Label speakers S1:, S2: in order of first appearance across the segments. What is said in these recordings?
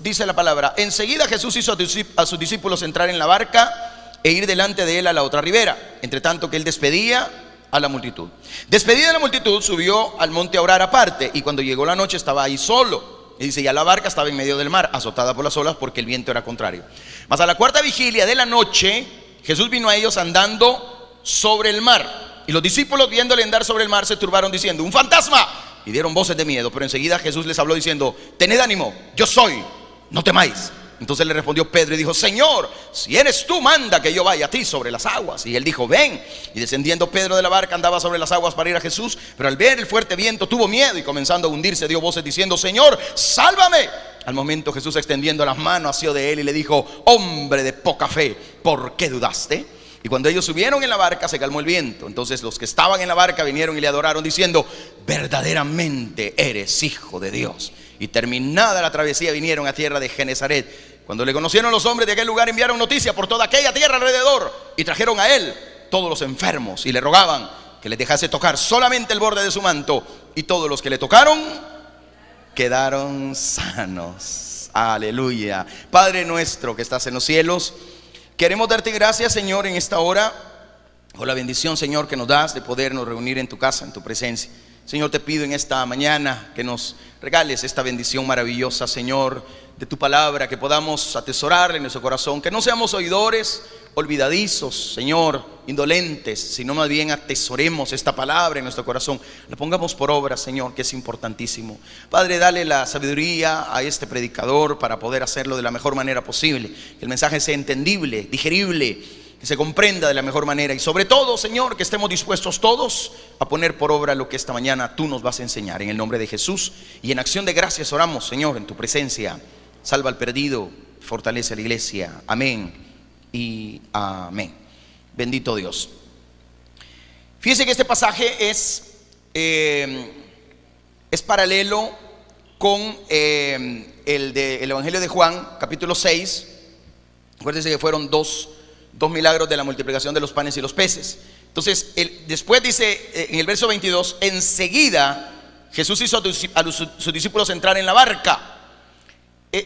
S1: dice la palabra: enseguida Jesús hizo a sus discípulos entrar en la barca e ir delante de él a la otra ribera, entre tanto que él despedía a la multitud. Despedida la multitud, subió al monte a orar aparte, y cuando llegó la noche estaba ahí solo. Y dice: ya la barca estaba en medio del mar, azotada por las olas, porque el viento era contrario. Mas a la cuarta vigilia de la noche, Jesús vino a ellos andando sobre el mar. Y los discípulos, viéndole andar sobre el mar, se turbaron diciendo: ¡un fantasma! Y dieron voces de miedo. Pero enseguida Jesús les habló diciendo: tened ánimo, yo soy, no temáis. Entonces le respondió Pedro y dijo: Señor, si eres tú, manda que yo vaya a ti sobre las aguas. Y él dijo: ven. Y descendiendo Pedro de la barca, andaba sobre las aguas para ir a Jesús. Pero al ver el fuerte viento tuvo miedo, y comenzando a hundirse dio voces diciendo: Señor, sálvame. Al momento Jesús, extendiendo las manos, asió de él y le dijo: hombre de poca fe, ¿por qué dudaste? Y cuando ellos subieron en la barca, se calmó el viento. Entonces los que estaban en la barca vinieron y le adoraron diciendo: verdaderamente eres hijo de Dios. Y terminada la travesía vinieron a tierra de Genesaret. Cuando le conocieron los hombres de aquel lugar, enviaron noticia por toda aquella tierra alrededor, y trajeron a él todos los enfermos, y le rogaban que les dejase tocar solamente el borde de su manto. Y todos los que le tocaron quedaron sanos. Aleluya. Padre nuestro que estás en los cielos, queremos darte gracias, Señor, en esta hora, por la bendición, Señor, que nos das de podernos reunir en tu casa, en tu presencia. Señor, te pido en esta mañana que nos regales esta bendición maravillosa, Señor, de tu palabra, que podamos atesorarla en nuestro corazón, que no seamos oidores olvidadizos, Señor, indolentes, sino más bien atesoremos esta palabra en nuestro corazón, la pongamos por obra, Señor, que es importantísimo. Padre, dale la sabiduría a este predicador para poder hacerlo de la mejor manera posible, que el mensaje sea entendible, digerible, que se comprenda de la mejor manera, y sobre todo, Señor, que estemos dispuestos todos a poner por obra lo que esta mañana tú nos vas a enseñar. En el nombre de Jesús, y en acción de gracias oramos, Señor, en tu presencia. Salva al perdido, fortalece a la iglesia. Amén y amén. Bendito Dios. Fíjese que este pasaje es paralelo con el Evangelio de Juan, capítulo 6. Acuérdense que fueron dos milagros de la multiplicación de los panes y los peces. Entonces, después dice en el verso 22: enseguida Jesús hizo a sus discípulos entrar en la barca.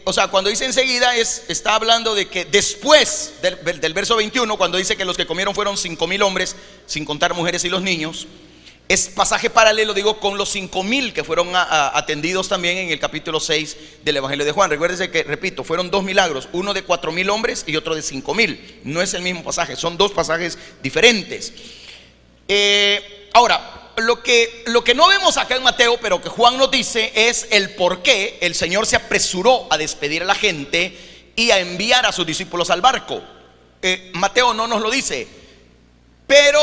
S1: O sea, cuando dice enseguida, está hablando de que después del verso 21, cuando dice que los que comieron fueron 5,000 hombres, sin contar mujeres y los niños. Es pasaje paralelo, digo, con los 5,000 que fueron atendidos también en el capítulo 6 del Evangelio de Juan. Recuérdense que, repito, fueron dos milagros, uno de 4,000 hombres y otro de 5,000. No es el mismo pasaje, son dos pasajes diferentes. Ahora, lo que no vemos acá en Mateo, pero que Juan nos dice, es el por qué el Señor se apresuró a despedir a la gente y a enviar a sus discípulos al barco. Mateo no nos lo dice, pero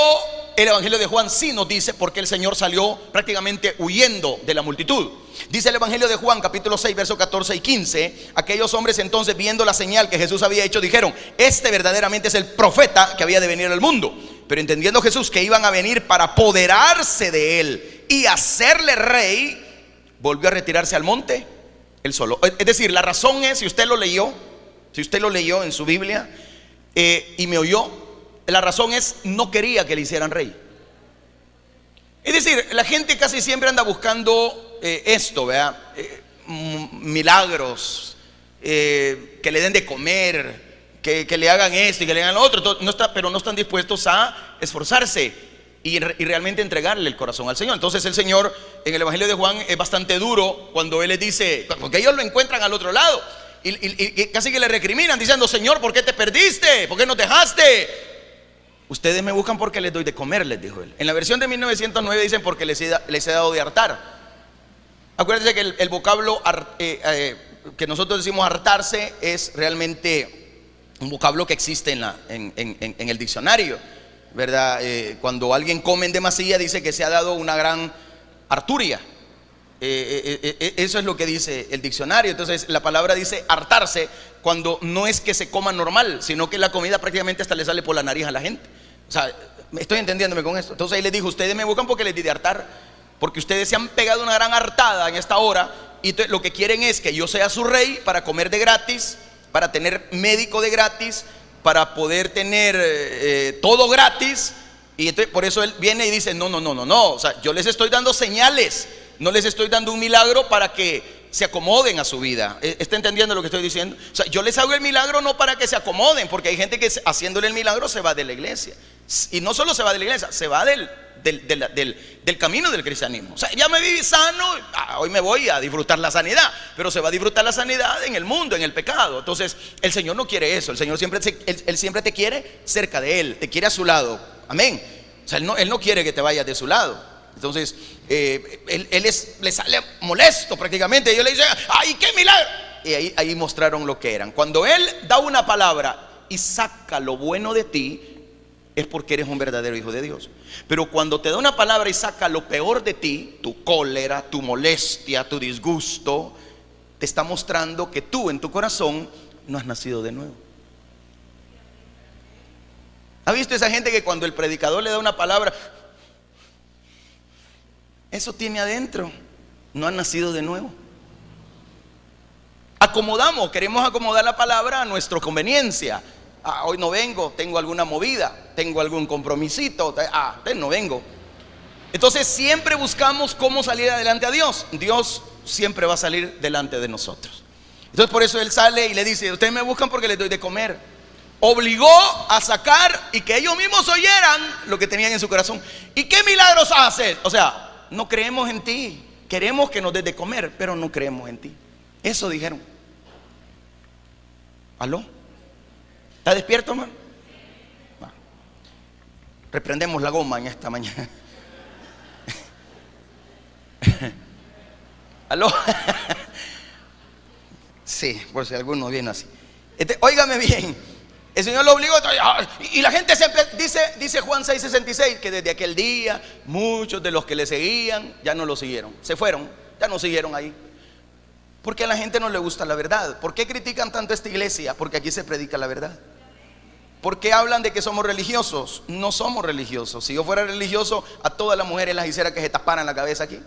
S1: el Evangelio de Juan sí nos dice por qué el Señor salió prácticamente huyendo de la multitud. Dice el Evangelio de Juan, capítulo 6, versos 14 y 15: aquellos hombres entonces, viendo la señal que Jesús había hecho, dijeron: este verdaderamente es el profeta que había de venir al mundo. Pero entendiendo Jesús que iban a venir para apoderarse de él y hacerle rey, volvió a retirarse al monte él solo. Es decir, la razón es, si usted lo leyó en su Biblia y me oyó, la razón es: no quería que le hicieran rey. Es decir, la gente casi siempre anda buscando esto, ¿verdad? Milagros, que le den de comer, que le hagan esto y que le hagan lo otro, pero no están dispuestos a esforzarse y realmente entregarle el corazón al Señor. Entonces el Señor en el Evangelio de Juan es bastante duro cuando Él les dice, porque ellos lo encuentran al otro lado y casi que le recriminan diciendo: Señor, ¿por qué te perdiste? ¿Por qué nos dejaste? Ustedes me buscan porque les doy de comer, les dijo Él. En la versión de 1909 dicen: porque les he dado de hartar. Acuérdense que el vocablo que nosotros decimos hartarse es realmente un vocablo que existe en el diccionario, ¿verdad? Cuando alguien come en demasía, dice que se ha dado una gran harturia. Eso es lo que dice el diccionario. Entonces la palabra dice hartarse cuando no es que se coma normal, sino que la comida prácticamente hasta le sale por la nariz a la gente. O sea, estoy entendiéndome con esto. Entonces ahí les dijo: ustedes me buscan porque les di de hartar, porque ustedes se han pegado una gran hartada en esta hora, y lo que quieren es que yo sea su rey para comer de gratis, para tener médico de gratis, para poder tener todo gratis. Y entonces, por eso Él viene y dice: no, o sea, yo les estoy dando señales, no les estoy dando un milagro para que se acomoden a su vida. ¿Está entendiendo lo que estoy diciendo? O sea, yo les hago el milagro no para que se acomoden, porque hay gente que haciéndole el milagro se va de la iglesia. Y no solo se va de la iglesia, se va del camino del cristianismo. O sea, ya me vi sano, hoy me voy a disfrutar la sanidad, pero se va a disfrutar la sanidad en el mundo, en el pecado. Entonces el Señor no quiere eso. El Señor él siempre te quiere cerca de Él, te quiere a su lado. Amén. O sea, Él no quiere que te vayas de su lado. Entonces le sale molesto prácticamente. Ellos le dicen: ¡ay, qué milagro! Y ahí mostraron lo que eran. Cuando Él da una palabra y saca lo bueno de ti, es porque eres un verdadero hijo de Dios. Pero cuando te da una palabra y saca lo peor de ti, tu cólera, tu molestia, tu disgusto, te está mostrando que tú en tu corazón no has nacido de nuevo. ¿Ha visto esa gente que cuando el predicador le da una palabra, eso tiene adentro? No han nacido de nuevo. Queremos acomodar la palabra a nuestra conveniencia. Hoy no vengo, tengo alguna movida, tengo algún compromisito, no vengo. Entonces siempre buscamos cómo salir adelante a Dios. Dios siempre va a salir delante de nosotros. Entonces por eso Él sale y le dice: ustedes me buscan porque les doy de comer. Obligó a sacar y que ellos mismos oyeran lo que tenían en su corazón. ¿Y qué milagros haces? O sea, no creemos en ti. Queremos que nos des de comer, pero no creemos en ti. Eso dijeron. ¿Aló? ¿Está despierto, hermano? Reprendemos la goma en esta mañana. ¿Aló? Sí, por si alguno viene así. Óigame bien. El Señor lo obligó. Y la gente siempre dice Juan 6:66, que desde aquel día muchos de los que le seguían ya no lo siguieron. Se fueron, ya no siguieron ahí. Porque a la gente no le gusta la verdad. ¿Por qué critican tanto esta iglesia? Porque aquí se predica la verdad. ¿Por qué hablan de que somos religiosos? No somos religiosos. Si yo fuera religioso, a todas las mujeres las hiciera que se taparan la cabeza aquí,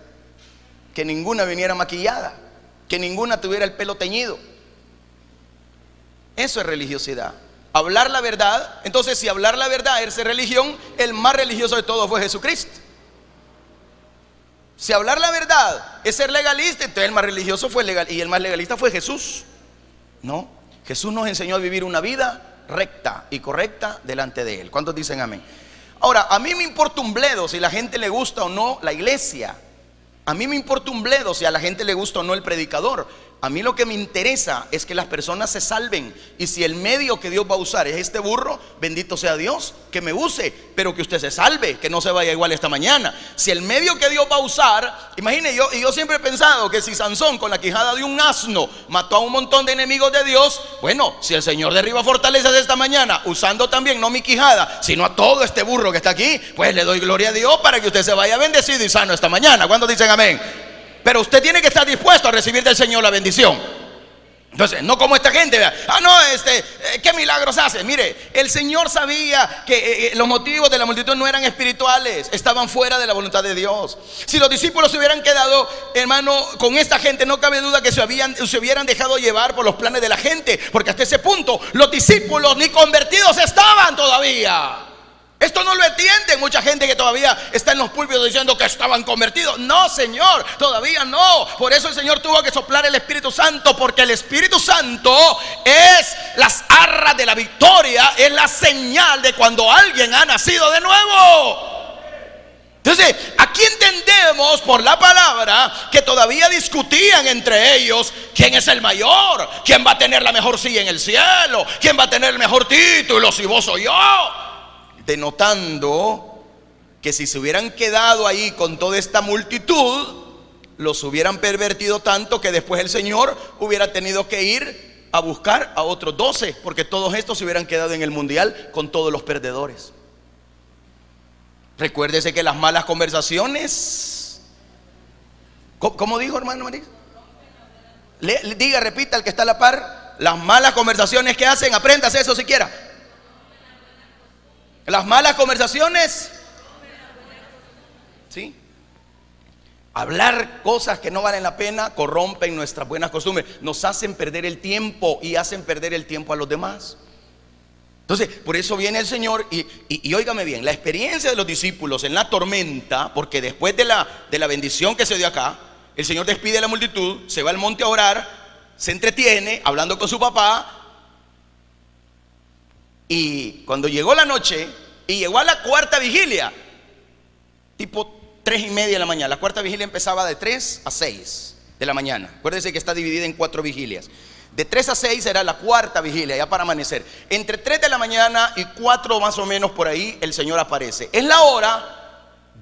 S1: que ninguna viniera maquillada, que ninguna tuviera el pelo teñido. Eso es religiosidad, hablar la verdad. Entonces, si hablar la verdad es religión, el más religioso de todos fue Jesucristo. Si hablar la verdad es ser legalista, entonces el más religioso fue legal, y el más legalista fue Jesús. No, Jesús nos enseñó a vivir una vida recta y correcta delante de Él. ¿Cuántos dicen amén? Ahora, a mí me importa un bledo si la gente le gusta o no la iglesia. A mí me importa un bledo si a la gente le gusta o no el predicador. A mí lo que me interesa es que las personas se salven. Y si el medio que Dios va a usar es este burro, bendito sea Dios, que me use, pero que usted se salve, que no se vaya igual esta mañana. Si el medio que Dios va a usar, imagine, yo siempre he pensado que si Sansón con la quijada de un asno mató a un montón de enemigos de Dios, bueno, si el Señor derriba fortalezas esta mañana, usando también no mi quijada, sino a todo este burro que está aquí, pues le doy gloria a Dios para que usted se vaya bendecido y sano esta mañana. ¿Cuántos dicen amén? Pero usted tiene que estar dispuesto a recibir del Señor la bendición. Entonces, no como esta gente, vea. ¿Qué milagros hace? Mire, el Señor sabía que los motivos de la multitud no eran espirituales, estaban fuera de la voluntad de Dios. Si los discípulos se hubieran quedado, hermano, con esta gente, no cabe duda que se hubieran dejado llevar por los planes de la gente, porque hasta ese punto los discípulos ni convertidos estaban todavía. Esto no lo entienden mucha gente que todavía está en los púlpitos diciendo que estaban convertidos. No, Señor, todavía no. Por eso el Señor tuvo que soplar el Espíritu Santo, porque el Espíritu Santo es las arras de la victoria, es la señal de cuando alguien ha nacido de nuevo. Entonces, aquí entendemos por la palabra que todavía discutían entre ellos quién es el mayor, quién va a tener la mejor silla en el cielo, quién va a tener el mejor título, si vos o yo. Denotando que si se hubieran quedado ahí con toda esta multitud, los hubieran pervertido tanto que después el Señor hubiera tenido que ir a buscar a otros 12, porque todos estos se hubieran quedado en el mundial con todos los perdedores. Recuérdese que las malas conversaciones, ¿cómo dijo, hermano María? Diga, repita, el que está a la par. Las malas conversaciones que hacen, apréndase eso siquiera. Las malas conversaciones, ¿sí? Hablar cosas que no valen la pena corrompen nuestras buenas costumbres, nos hacen perder el tiempo y hacen perder el tiempo a los demás. Entonces, por eso viene el Señor y óigame bien, la experiencia de los discípulos en la tormenta, porque después de la bendición que se dio acá, El Señor despide a la multitud, se va al monte a orar, se entretiene hablando con su papá. Y cuando llegó la noche y llegó a la cuarta vigilia, tipo 3:30 de la mañana. La cuarta vigilia empezaba de 3 a 6 de la mañana. Acuérdense que está dividida en 4 vigilias. De 3 a 6 era la cuarta vigilia, ya para amanecer. Entre 3 de la mañana y 4 más o menos por ahí, el Señor aparece. Es la hora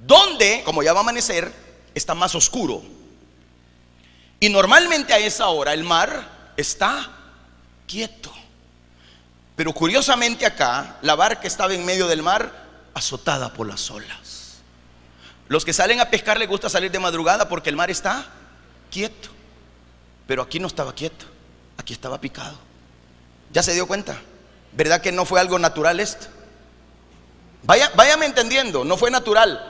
S1: donde, como ya va a amanecer, está más oscuro. Y normalmente a esa hora el mar está quieto. Pero curiosamente acá, la barca estaba en medio del mar, azotada por las olas. Los que salen a pescar les gusta salir de madrugada porque el mar está quieto. Pero aquí no estaba quieto, aquí estaba picado. ¿Ya se dio cuenta? ¿Verdad que no fue algo natural esto? Váyame entendiendo, no fue natural.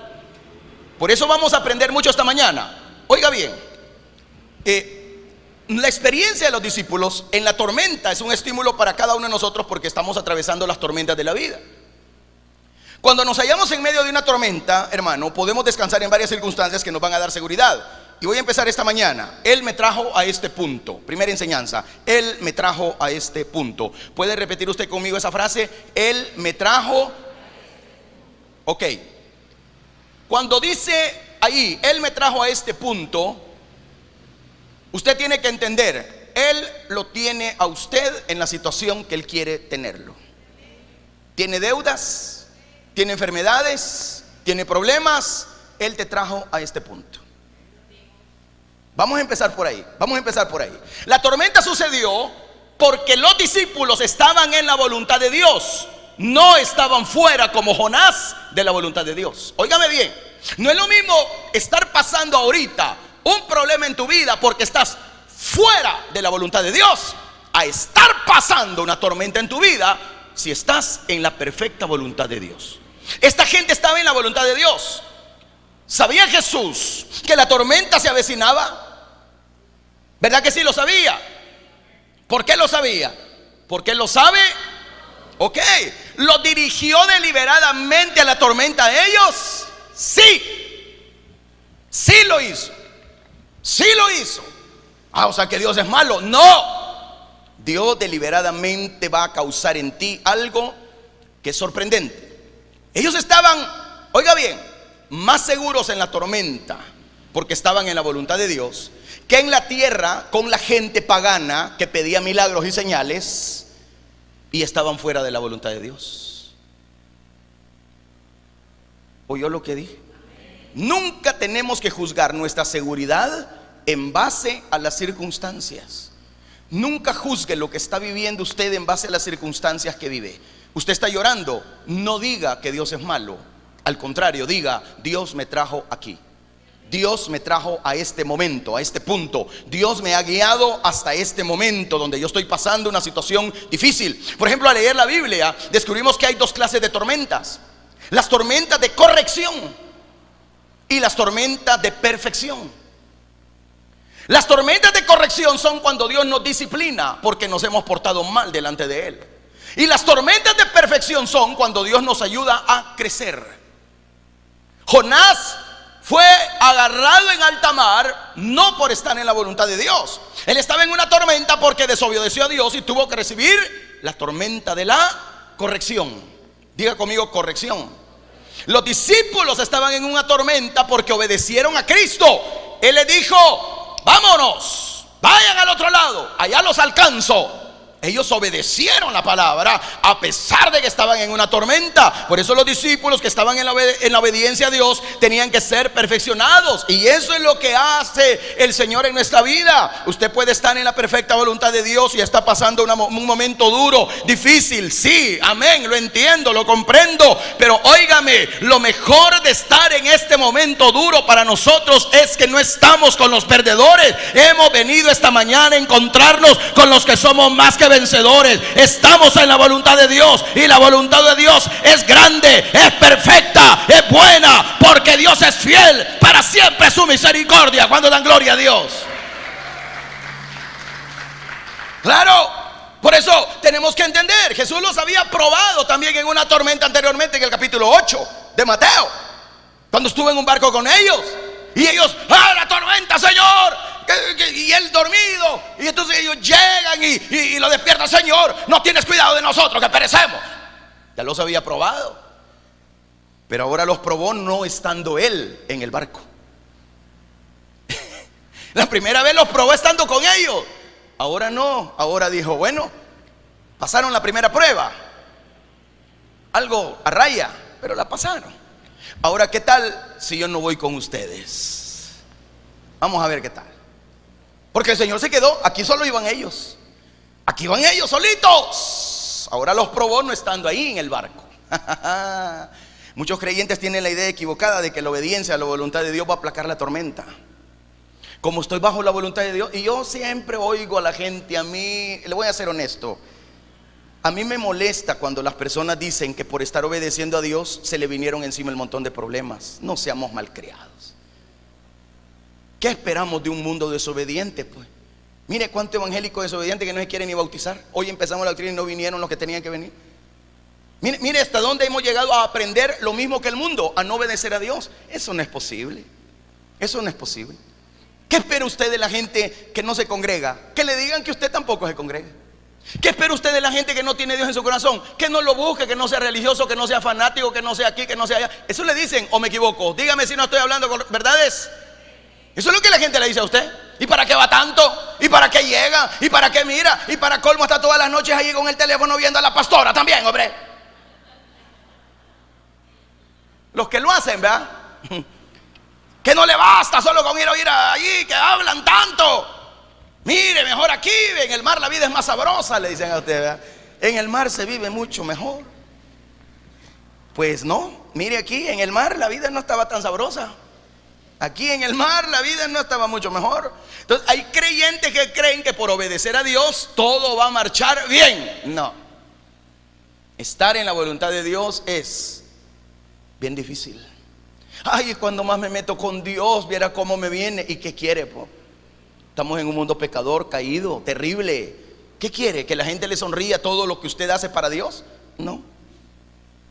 S1: Por eso vamos a aprender mucho esta mañana. Oiga bien, la experiencia de los discípulos en la tormenta es un estímulo para cada uno de nosotros porque estamos atravesando las tormentas de la vida. Cuando nos hallamos en medio de una tormenta, hermano, podemos descansar en varias circunstancias que nos van a dar seguridad. Y voy a empezar esta mañana. Él me trajo a este punto. Primera enseñanza. Él me trajo a este punto. ¿Puede repetir usted conmigo esa frase? Él me trajo. Ok. Cuando dice ahí, Él me trajo a este punto, usted tiene que entender, Él lo tiene a usted en la situación que Él quiere tenerlo. Tiene deudas, tiene enfermedades, tiene problemas. Él te trajo a este punto. Vamos a empezar por ahí. La tormenta sucedió porque los discípulos estaban en la voluntad de Dios. No estaban fuera como Jonás de la voluntad de Dios. Óigame bien, no es lo mismo estar pasando ahorita un problema en tu vida porque estás fuera de la voluntad de Dios, a estar pasando una tormenta en tu vida si estás en la perfecta voluntad de Dios. Esta gente estaba en la voluntad de Dios. ¿Sabía Jesús que la tormenta se avecinaba? ¿Verdad que sí lo sabía? ¿Por qué lo sabía? ¿Por qué lo sabe? Ok. ¿Lo dirigió deliberadamente a la tormenta a ellos? Sí. Sí lo hizo. Sí lo hizo. O sea que Dios es malo. No. Dios deliberadamente va a causar en ti algo que es sorprendente. Ellos estaban, oiga bien, más seguros en la tormenta porque estaban en la voluntad de Dios que en la tierra con la gente pagana que pedía milagros y señales y estaban fuera de la voluntad de Dios. ¿Oyó lo que dije? Nunca tenemos que juzgar nuestra seguridad en base a las circunstancias. Nunca juzgue lo que está viviendo usted en base a las circunstancias que vive. Usted está llorando, no diga que Dios es malo. Al contrario, diga, Dios me trajo aquí. Dios me trajo a este momento, a este punto. Dios me ha guiado hasta este momento donde yo estoy pasando una situación difícil. Por ejemplo, al leer la Biblia, descubrimos que hay 2 clases de tormentas. Las tormentas de corrección y las tormentas de perfección. Las tormentas de corrección son cuando Dios nos disciplina porque nos hemos portado mal delante de Él. Y las tormentas de perfección son cuando Dios nos ayuda a crecer. Jonás fue agarrado en alta mar no por estar en la voluntad de Dios. Él estaba en una tormenta porque desobedeció a Dios y tuvo que recibir la tormenta de la corrección. Diga conmigo, corrección. Los discípulos estaban en una tormenta porque obedecieron a Cristo. Él les dijo, vámonos, vayan al otro lado, allá los alcanzo. Ellos obedecieron la palabra a pesar de que estaban en una tormenta. Por eso los discípulos que estaban en la obediencia a Dios tenían que ser perfeccionados. Y eso es lo que hace el Señor en nuestra vida. Usted puede estar en la perfecta voluntad de Dios y está pasando un momento duro, difícil. Sí, amén, lo entiendo, lo comprendo. Pero óigame, lo mejor de estar en este momento duro para nosotros es que no estamos con los perdedores. Hemos venido esta mañana a encontrarnos con los que somos más que vencedores. Estamos en la voluntad de Dios y la voluntad de Dios es grande, es perfecta, es buena, porque Dios es fiel, para siempre su misericordia. Cuando dan gloria a Dios. Claro, por eso tenemos que entender, Jesús los había probado también en una tormenta anteriormente, en el capítulo 8 de Mateo, cuando estuvo en un barco con ellos. Y ellos, la tormenta, Señor. Y él dormido. Y entonces ellos llegan y lo despierta: Señor, no tienes cuidado de nosotros, que perecemos. Ya los había probado, pero ahora los probó no estando él en el barco. La primera vez los probó estando con ellos. Ahora no. Ahora dijo: bueno, pasaron la primera prueba, algo a raya, pero la pasaron. Ahora, ¿qué tal si yo no voy con ustedes? Vamos a ver qué tal. Porque el Señor se quedó. Aquí solo iban ellos. Aquí van ellos solitos. Ahora los probó no estando ahí en el barco. Muchos creyentes tienen la idea equivocada de que la obediencia a la voluntad de Dios va a aplacar la tormenta. Como estoy bajo la voluntad de Dios, y yo siempre oigo a la gente, a mí, le voy a ser honesto, a mí me molesta cuando las personas dicen que por estar obedeciendo a Dios se le vinieron encima el montón de problemas. No seamos malcriados. ¿Qué esperamos de un mundo desobediente? Pues mire cuánto evangélico desobediente que no se quiere ni bautizar. Hoy empezamos la doctrina y no vinieron los que tenían que venir. Mire hasta dónde hemos llegado a aprender lo mismo que el mundo, a no obedecer a Dios. Eso no es posible. Eso no es posible. ¿Qué espera usted de la gente que no se congrega? Que le digan que usted tampoco se congrega. ¿Qué espera usted de la gente que no tiene Dios en su corazón? Que no lo busque, que no sea religioso, que no sea fanático, que no sea aquí, que no sea allá. Eso le dicen, ¿o me equivoco? Dígame si no estoy hablando con verdades. Eso es lo que la gente le dice a usted. ¿Y para qué va tanto? ¿Y para qué llega? ¿Y para qué mira? ¿Y para colmo está todas las noches ahí con el teléfono viendo a la pastora también, hombre? Los que lo hacen, ¿verdad? Que no le basta solo con ir a oír allí, que hablan tanto. Mire, mejor aquí, en el mar la vida es más sabrosa, le dicen a usted, ¿verdad? En el mar se vive mucho mejor. Pues no, mire aquí, en el mar la vida no estaba tan sabrosa. Aquí en el mar la vida no estaba mucho mejor. Entonces hay creyentes que creen que por obedecer a Dios todo va a marchar bien. No. Estar en la voluntad de Dios es bien difícil. Ay, cuando más me meto con Dios, viera cómo me viene. ¿Y qué quiere, po? Estamos en un mundo pecador, caído, terrible. ¿Qué quiere? ¿Que la gente le sonría todo lo que usted hace para Dios? No.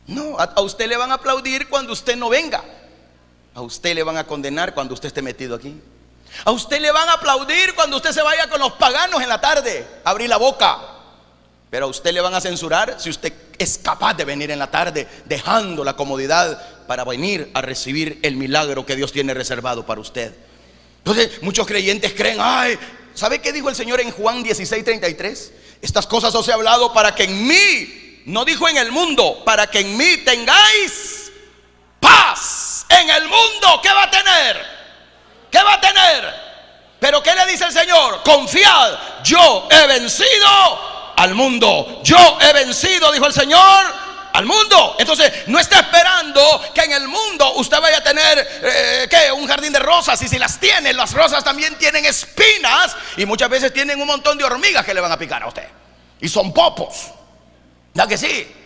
S1: No, a usted le van a aplaudir cuando usted no venga. A usted le van a condenar cuando usted esté metido aquí. A usted le van a aplaudir cuando usted se vaya con los paganos en la tarde, abrir la boca. Pero a usted le van a censurar si usted es capaz de venir en la tarde, dejando la comodidad para venir a recibir el milagro que Dios tiene reservado para usted. Entonces muchos creyentes creen, ay, ¿sabe qué dijo el Señor en Juan 16:33? Estas cosas os he hablado para que en mí, no dijo en el mundo, para que en mí tengáis paz. En el mundo, ¿qué va a tener? ¿Qué va a tener? Pero ¿qué le dice el Señor? Confiad, yo he vencido al mundo. Yo he vencido, dijo el Señor, al mundo. Entonces no está esperando que en el mundo usted vaya a tener un jardín de rosas. Y si las tiene, las rosas también tienen espinas. Y muchas veces tienen un montón de hormigas que le van a picar a usted. Y son popos. ¿Ya que sí?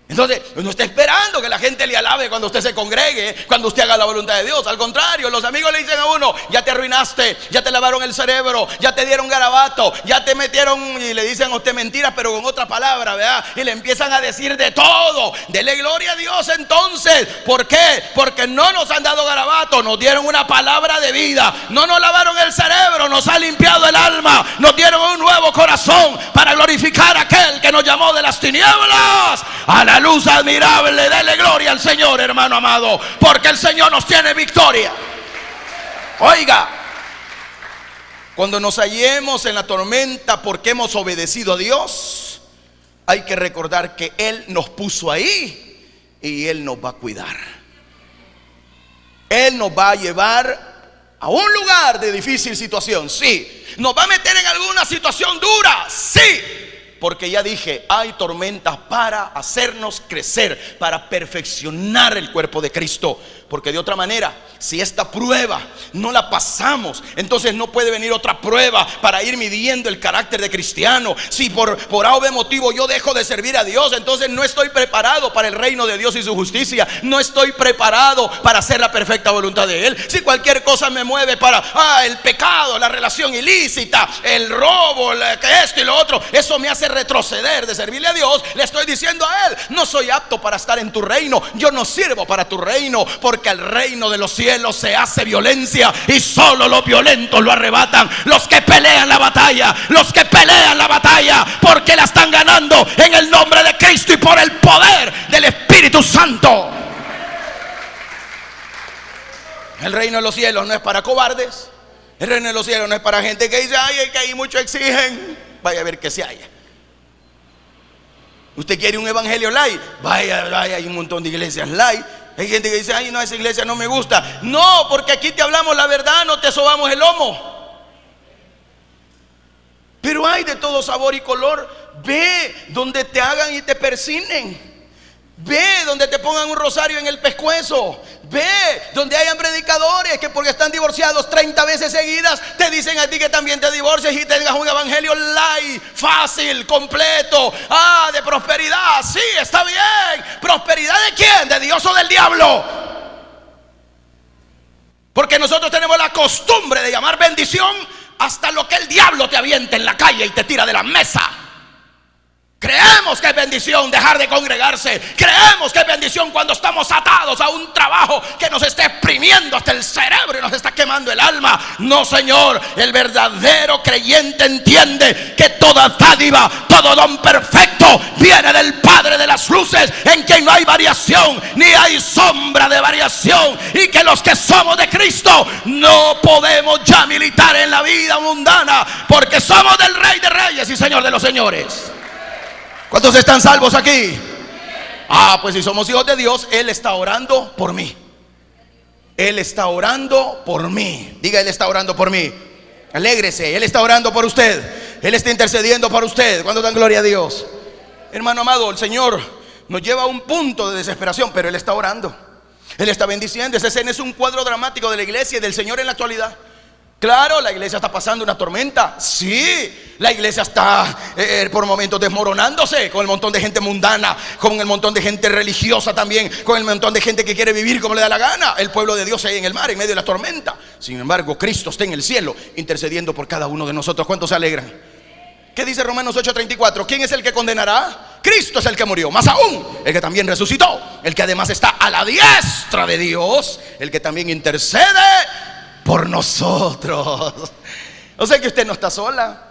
S1: Entonces, no está esperando que la gente le alabe cuando usted se congregue, cuando usted haga la voluntad de Dios. Al contrario, los amigos le dicen a uno, ya te arruinaste, ya te lavaron el cerebro, ya te dieron garabato, ya te metieron, y le dicen a usted mentiras, pero con otra palabra, ¿verdad? Y le empiezan a decir de todo. Dele gloria a Dios entonces. ¿Por qué? Porque no nos han dado garabato, nos dieron una palabra de vida. No nos lavaron el cerebro, nos ha limpiado el alma, nos dieron un nuevo corazón para glorificar a aquel que nos llamó de las tinieblas a la luz admirable. Dele gloria al Señor, hermano amado, porque el Señor nos tiene victoria. Oiga, cuando nos hallemos en la tormenta porque hemos obedecido a Dios, hay que recordar que Él nos puso ahí y Él nos va a cuidar. Él nos va a llevar a un lugar de difícil situación, sí. Nos va a meter en alguna situación dura, sí. Porque ya dije, hay tormentas para hacernos crecer, para perfeccionar el cuerpo de Cristo. Porque de otra manera, si esta prueba no la pasamos, entonces no puede venir otra prueba para ir midiendo el carácter de cristiano. Si por A o B motivo yo dejo de servir a Dios, entonces no estoy preparado para el reino de Dios y su justicia. No estoy preparado para hacer la perfecta voluntad de Él. Si cualquier cosa me mueve para el pecado, la relación ilícita, el robo, esto y lo otro, eso me hace retroceder de servirle a Dios. Le estoy diciendo a Él, no soy apto para estar en tu reino. Yo no sirvo para tu reino, porque porque el reino de los cielos se hace violencia y solo los violentos lo arrebatan. Los que pelean la batalla, porque la están ganando en el nombre de Cristo y por el poder del Espíritu Santo. El reino de los cielos no es para cobardes. El reino de los cielos no es para gente que dice: ay, es que ahí mucho exigen. Vaya a ver qué se halla. ¿Usted quiere un evangelio light? Vaya, hay un montón de iglesias light. Hay gente que dice: ay, no, esa iglesia no me gusta. No, porque aquí te hablamos la verdad, no te sobamos el lomo. Pero hay de todo sabor y color. Ve donde te hagan y te persinen. Ve donde te pongan un rosario en el pescuezo. Ve donde hayan predicadores que porque están divorciados 30 veces seguidas te dicen a ti que también te divorcies y tengas un evangelio light, fácil, completo, de prosperidad. Sí, está bien. ¿Prosperidad de quién? ¿De Dios o del diablo? Porque nosotros tenemos la costumbre de llamar bendición hasta lo que el diablo te avienta en la calle y te tira de la mesa. Creemos que es bendición dejar de congregarse. Creemos que es bendición cuando estamos atados a un trabajo que nos está exprimiendo hasta el cerebro y nos está quemando el alma. No, Señor, el verdadero creyente entiende que toda dádiva, todo don perfecto viene del Padre de las luces, en quien no hay variación ni hay sombra de variación, y que los que somos de Cristo no podemos ya militar en la vida mundana, porque somos del Rey de Reyes y Señor de los señores. ¿Cuántos están salvos aquí? Pues si somos hijos de Dios, Él está orando por mí. Él está orando por mí. Diga: Él está orando por mí. Alégrese, Él está orando por usted. Él está intercediendo por usted. ¿Cuántos dan gloria a Dios? Hermano amado, el Señor nos lleva a un punto de desesperación, pero Él está orando. Él está bendiciendo. Ese es un cuadro dramático de la iglesia y del Señor en la actualidad. Claro, la iglesia está pasando una tormenta. Sí, la iglesia está por momentos desmoronándose, con el montón de gente mundana, con el montón de gente religiosa también, con el montón de gente que quiere vivir como le da la gana. El pueblo de Dios ahí en el mar, en medio de la tormenta. Sin embargo, Cristo está en el cielo intercediendo por cada uno de nosotros. ¿Cuántos se alegran? ¿Qué dice Romanos 8:34? ¿Quién es el que condenará? Cristo es el que murió, más aún el que también resucitó, el que además está a la diestra de Dios, el que también intercede por nosotros. O sea que usted no está sola.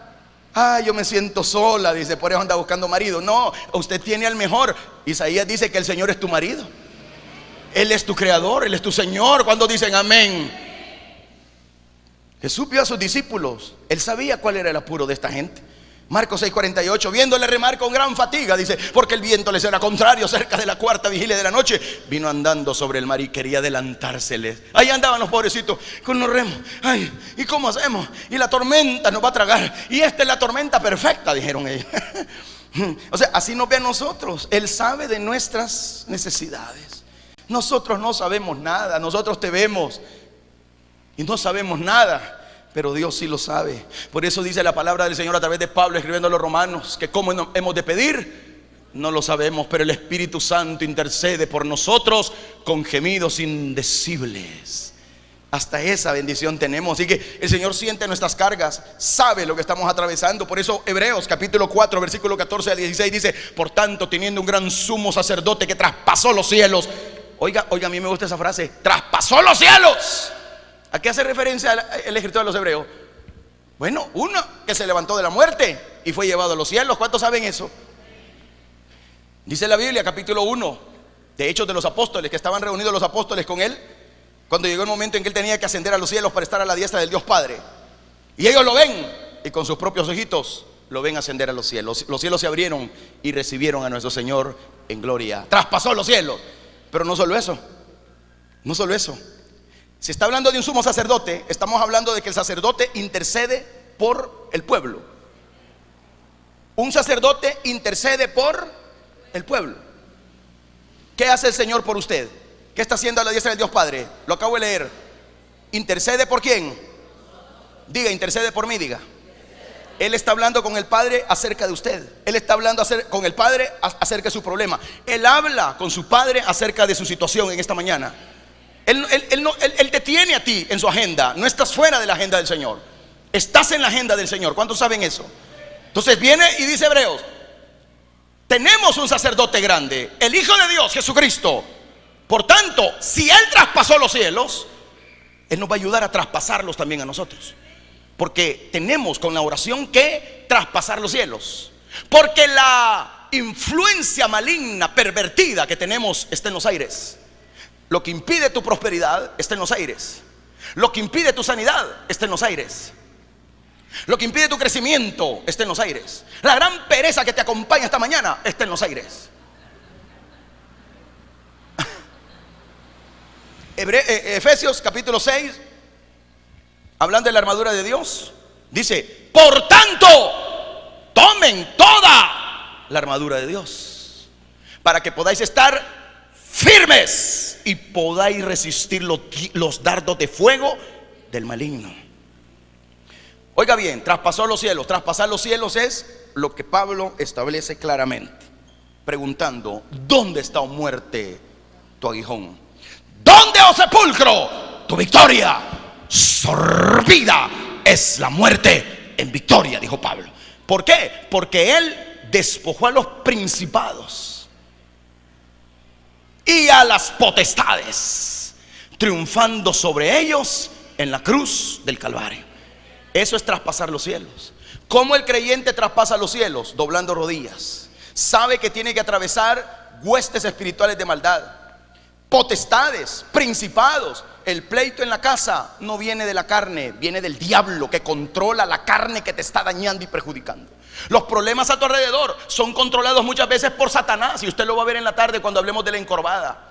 S1: Yo me siento sola, dice, por eso anda buscando marido. No, usted tiene al mejor. Isaías dice que el Señor es tu marido. Él es tu creador, Él es tu Señor. Cuando dicen amén. Jesús vio a sus discípulos. Él sabía cuál era el apuro de esta gente. Marcos 6:48, viéndole remar con gran fatiga, dice, porque el viento les era contrario. Cerca de la 4ª vigilia de la noche, vino andando sobre el mar y quería adelantárseles. Ahí andaban los pobrecitos con los remos. Ay, ¿y cómo hacemos? Y la tormenta nos va a tragar. Y esta es la tormenta perfecta, dijeron ellos. O sea, así nos ve a nosotros. Él sabe de nuestras necesidades. Nosotros no sabemos nada. Nosotros te vemos y no sabemos nada, pero Dios sí lo sabe. Por eso dice la palabra del Señor a través de Pablo escribiendo a los romanos, que cómo hemos de pedir, no lo sabemos, pero el Espíritu Santo intercede por nosotros con gemidos indecibles. Hasta esa bendición tenemos. Así que el Señor siente nuestras cargas, sabe lo que estamos atravesando. Por eso Hebreos capítulo 4 versículo 14 al 16 dice: por tanto, teniendo un gran sumo sacerdote que traspasó los cielos. Oiga, a mí me gusta esa frase: traspasó los cielos. ¿A qué hace referencia el escritor de los Hebreos? Bueno, uno que se levantó de la muerte y fue llevado a los cielos. ¿Cuántos saben eso? Dice la Biblia, capítulo 1 de Hechos de los Apóstoles, que estaban reunidos los apóstoles con él cuando llegó el momento en que él tenía que ascender a los cielos para estar a la diestra del Dios Padre. Y ellos lo ven y con sus propios ojitos lo ven ascender a los cielos. Los cielos se abrieron y recibieron a nuestro Señor en gloria. Traspasó los cielos. Pero no solo eso, no solo eso. Si está hablando de un sumo sacerdote, estamos hablando de que el sacerdote intercede por el pueblo. Un sacerdote intercede por el pueblo. ¿Qué hace el Señor por usted? ¿Qué está haciendo a la diestra del Dios Padre? Lo acabo de leer. ¿Intercede por quién? Diga, intercede por mí, diga. Él está hablando con el Padre acerca de usted. Él está hablando con el Padre acerca de su problema. Él habla con su Padre acerca de su situación en esta mañana. Él te tiene a ti en su agenda. No estás fuera de la agenda del Señor. Estás en la agenda del Señor. ¿Cuántos saben eso? Entonces viene y dice Hebreos: tenemos un sacerdote grande, el Hijo de Dios, Jesucristo, Por tanto, si Él traspasó los cielos, Él nos va a ayudar a traspasarlos también a nosotros. Porque tenemos con la oración que traspasar los cielos. Porque la influencia maligna, pervertida que tenemos está en los aires. Lo que impide tu prosperidad está en los aires. Lo que impide tu sanidad está en los aires. Lo que impide tu crecimiento está en los aires. La gran pereza que te acompaña esta mañana está en los aires. Efesios capítulo 6, hablando de la armadura de Dios, dice: por tanto, tomen toda la armadura de Dios, para que podáis estar firmes y podáis resistir los dardos de fuego del maligno. Oiga bien, traspasó los cielos. Traspasar los cielos es lo que Pablo establece claramente, preguntando: ¿dónde está, oh muerte, tu aguijón? ¿Dónde, oh sepulcro, tu victoria? Sorbida es la muerte en victoria, dijo Pablo. ¿Por qué? Porque Él despojó a los principados y a las potestades, triunfando sobre ellos en la cruz del Calvario. Eso es traspasar los cielos. ¿Cómo el creyente traspasa los cielos? Doblando rodillas. Sabe que tiene que atravesar huestes espirituales de maldad, potestades, principados. El pleito en la casa no viene de la carne, viene del diablo que controla la carne que te está dañando y perjudicando. Los problemas a tu alrededor son controlados muchas veces por Satanás, y usted lo va a ver en la tarde cuando hablemos de la encorvada.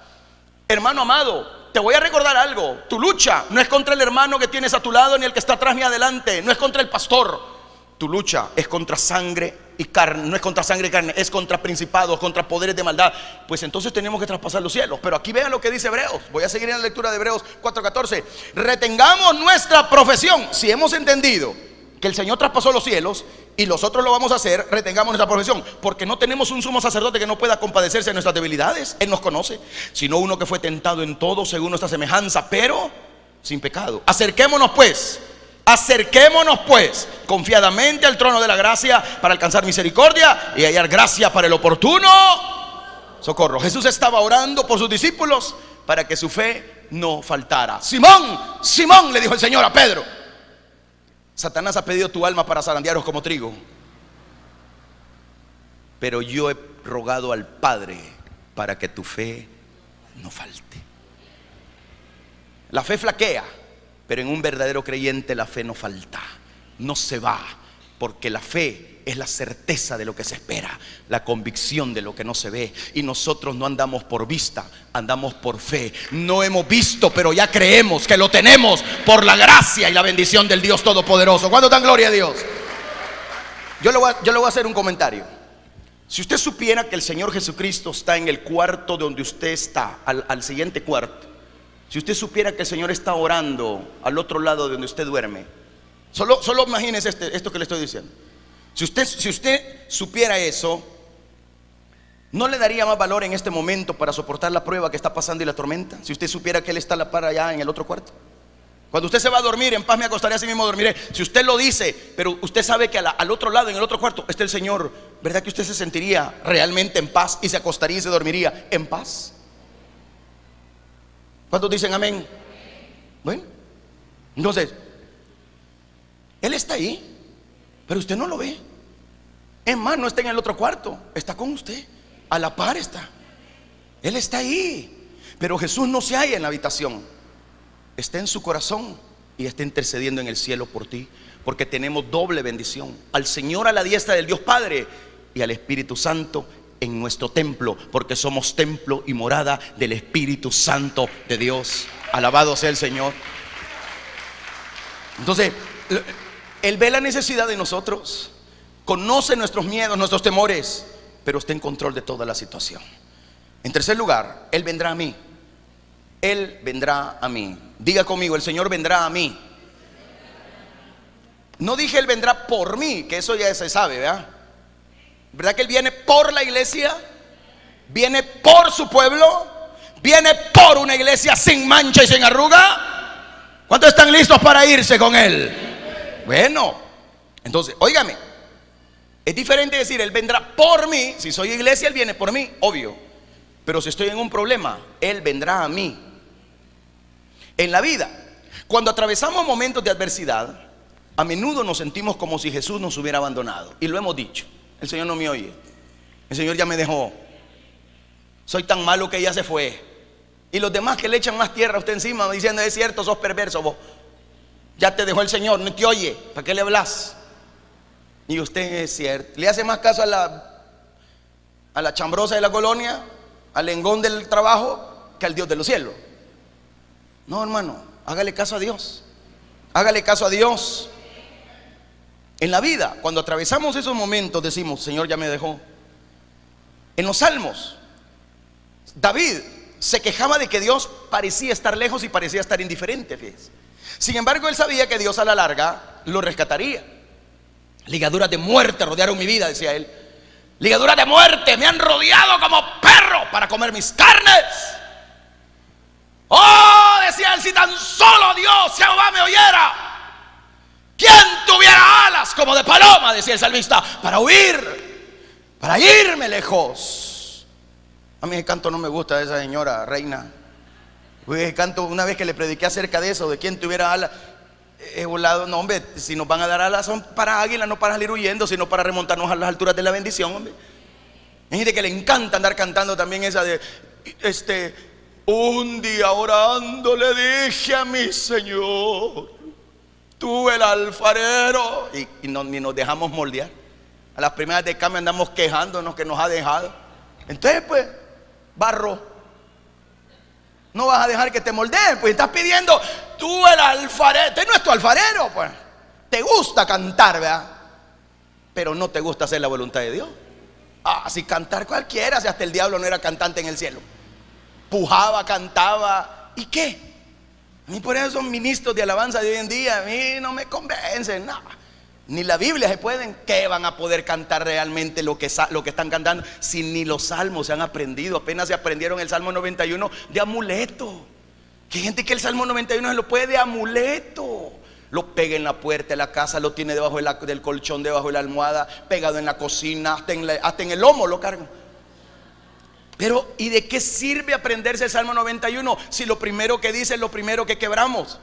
S1: Hermano amado, te voy a recordar algo: tu lucha no es contra el hermano que tienes a tu lado, ni el que está atrás ni adelante, no es contra el pastor. Tu lucha es contra sangre y carne, no es contra sangre y carne, es contra principados, contra poderes de maldad. Pues entonces tenemos que traspasar los cielos. Pero aquí vean lo que dice Hebreos. Voy a seguir en la lectura de Hebreos 4:14. Retengamos nuestra profesión. Si hemos entendido que el Señor traspasó los cielos y nosotros lo vamos a hacer, retengamos nuestra profesión, porque no tenemos un sumo sacerdote que no pueda compadecerse de nuestras debilidades. Él nos conoce, sino uno que fue tentado en todo según nuestra semejanza, pero sin pecado. Acerquémonos pues confiadamente al trono de la gracia, para alcanzar misericordia y hallar gracia para el oportuno socorro. Jesús estaba orando por sus discípulos para que su fe no faltara. Simón, Simón, le dijo el Señor a Pedro: Satanás ha pedido tu alma para zarandearos como trigo, pero yo he rogado al Padre para que tu fe no falte. La fe flaquea, pero en un verdadero creyente la fe no falta, no se va, porque la fe es la certeza de lo que se espera, la convicción de lo que no se ve. Y nosotros no andamos por vista, andamos por fe. No hemos visto, pero ya creemos que lo tenemos por la gracia y la bendición del Dios Todopoderoso. ¿Cuánto dan gloria a Dios? Yo le voy a hacer un comentario. Si usted supiera que el Señor Jesucristo está en el cuarto donde usted está, al siguiente cuarto, si usted supiera que el Señor está orando al otro lado de donde usted duerme, solo imagínese esto que le estoy diciendo. Si usted supiera eso, ¿no le daría más valor en este momento para soportar la prueba que está pasando y la tormenta? Si usted supiera que Él está a la par allá en el otro cuarto. Cuando usted se va a dormir: en paz me acostaré, así mismo dormiré. Si usted lo dice, pero usted sabe que al otro lado, en el otro cuarto, está el Señor, ¿verdad que usted se sentiría realmente en paz y se acostaría y se dormiría en paz? ¿Cuántos dicen amén? Bueno, entonces Él está ahí, pero usted no lo ve. Es más, no está en el otro cuarto, está con usted, a la par está. Él está ahí, pero Jesús no se halla en la habitación, está en su corazón y está intercediendo en el cielo por ti, porque tenemos doble bendición: al Señor a la diestra del Dios Padre y al Espíritu Santo en nuestro templo, porque somos templo y morada del Espíritu Santo de Dios. Alabado sea el Señor. Entonces, Él ve la necesidad de nosotros, conoce nuestros miedos, nuestros temores, pero está en control de toda la situación. En tercer lugar, Él vendrá a mí. Él vendrá a mí. Diga conmigo: el Señor vendrá a mí. No dije Él vendrá por mí, que eso ya se sabe, ¿verdad? ¿Verdad que Él viene por la iglesia? Viene por su pueblo. Viene por una iglesia sin mancha y sin arruga. ¿Cuántos están listos para irse con Él? Bueno, entonces, óigame, es diferente decir Él vendrá por mí. Si soy iglesia, Él viene por mí, obvio. Pero si estoy en un problema, Él vendrá a mí. En la vida, cuando atravesamos momentos de adversidad, a menudo nos sentimos como si Jesús nos hubiera abandonado. Y lo hemos dicho: el Señor no me oye, el Señor ya me dejó, soy tan malo que ya se fue. Y los demás que le echan más tierra a usted encima, diciendo: es cierto, sos perverso vos, ya te dejó el Señor, no te oye, ¿para qué le hablas? Y usted, es cierto, le hace más caso a la chambrosa de la colonia, al engón del trabajo, que al Dios de los cielos. No, hermano, hágale caso a Dios. Hágale caso a Dios. En la vida, cuando atravesamos esos momentos, decimos: Señor ya me dejó. En los salmos, David se quejaba de que Dios parecía estar lejos y parecía estar indiferente, fíjese. Sin embargo, él sabía que Dios a la larga lo rescataría. Ligaduras de muerte rodearon mi vida, decía él. Ligaduras de muerte me han rodeado como perro para comer mis carnes. Oh, decía él, si tan solo Dios, Jehová, me oyera, ¿quién tuviera alas como de paloma? Decía el salmista, para huir, para irme lejos. A mí el canto no me gusta de esa señora Reina. El canto, una vez que le prediqué acerca de eso, de quién tuviera alas, he volado. No, hombre, si nos van a dar alas son para águila, no para salir huyendo, sino para remontarnos a las alturas de la bendición, hombre. Hay gente que le encanta andar cantando también esa de un día orando le dije a mi Señor, tú el alfarero, y ni nos dejamos moldear. A las primeras de cambio andamos quejándonos que nos ha dejado. Entonces pues, barro, no vas a dejar que te moldeen, pues estás pidiendo tú el alfarero. Usted no es tu alfarero, pues. Te gusta cantar, ¿verdad? Pero no te gusta hacer la voluntad de Dios. Si cantar cualquiera, si hasta el diablo no era cantante en el cielo. Pujaba, cantaba, ¿y qué? A mí por eso son ministros de alabanza de hoy en día, a mí no me convencen, no. Ni la Biblia se pueden. ¿Qué van a poder cantar realmente lo que están cantando si ni los salmos se han aprendido? Apenas se aprendieron el Salmo 91 de amuleto. Que hay gente que el Salmo 91 se lo puede de amuleto. Lo pega en la puerta de la casa, lo tiene debajo del colchón, debajo de la almohada, pegado en la cocina, hasta en el lomo lo cargan. Pero ¿y de qué sirve aprenderse el Salmo 91 si lo primero que dice es lo primero que quebramos?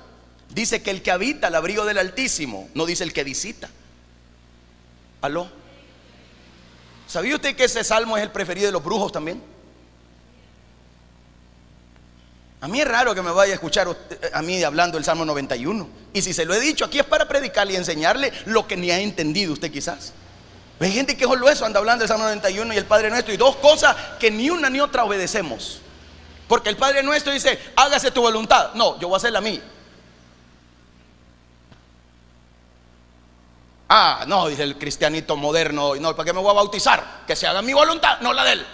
S1: Dice que el que habita al abrigo del Altísimo, no dice el que visita. ¿Aló? ¿Sabía usted que ese salmo es el preferido de los brujos también? A mí es raro que me vaya a escuchar a mí hablando del Salmo 91. Y si se lo he dicho, aquí es para predicarle y enseñarle lo que ni ha entendido usted quizás. Hay gente que solo eso anda hablando del Salmo 91 y el Padre Nuestro, y dos cosas que ni una ni otra obedecemos. Porque el Padre Nuestro dice, hágase tu voluntad. No, yo voy a hacer la mía. No, dice el cristianito moderno, no, ¿para qué me voy a bautizar? Que se haga mi voluntad, no la de él.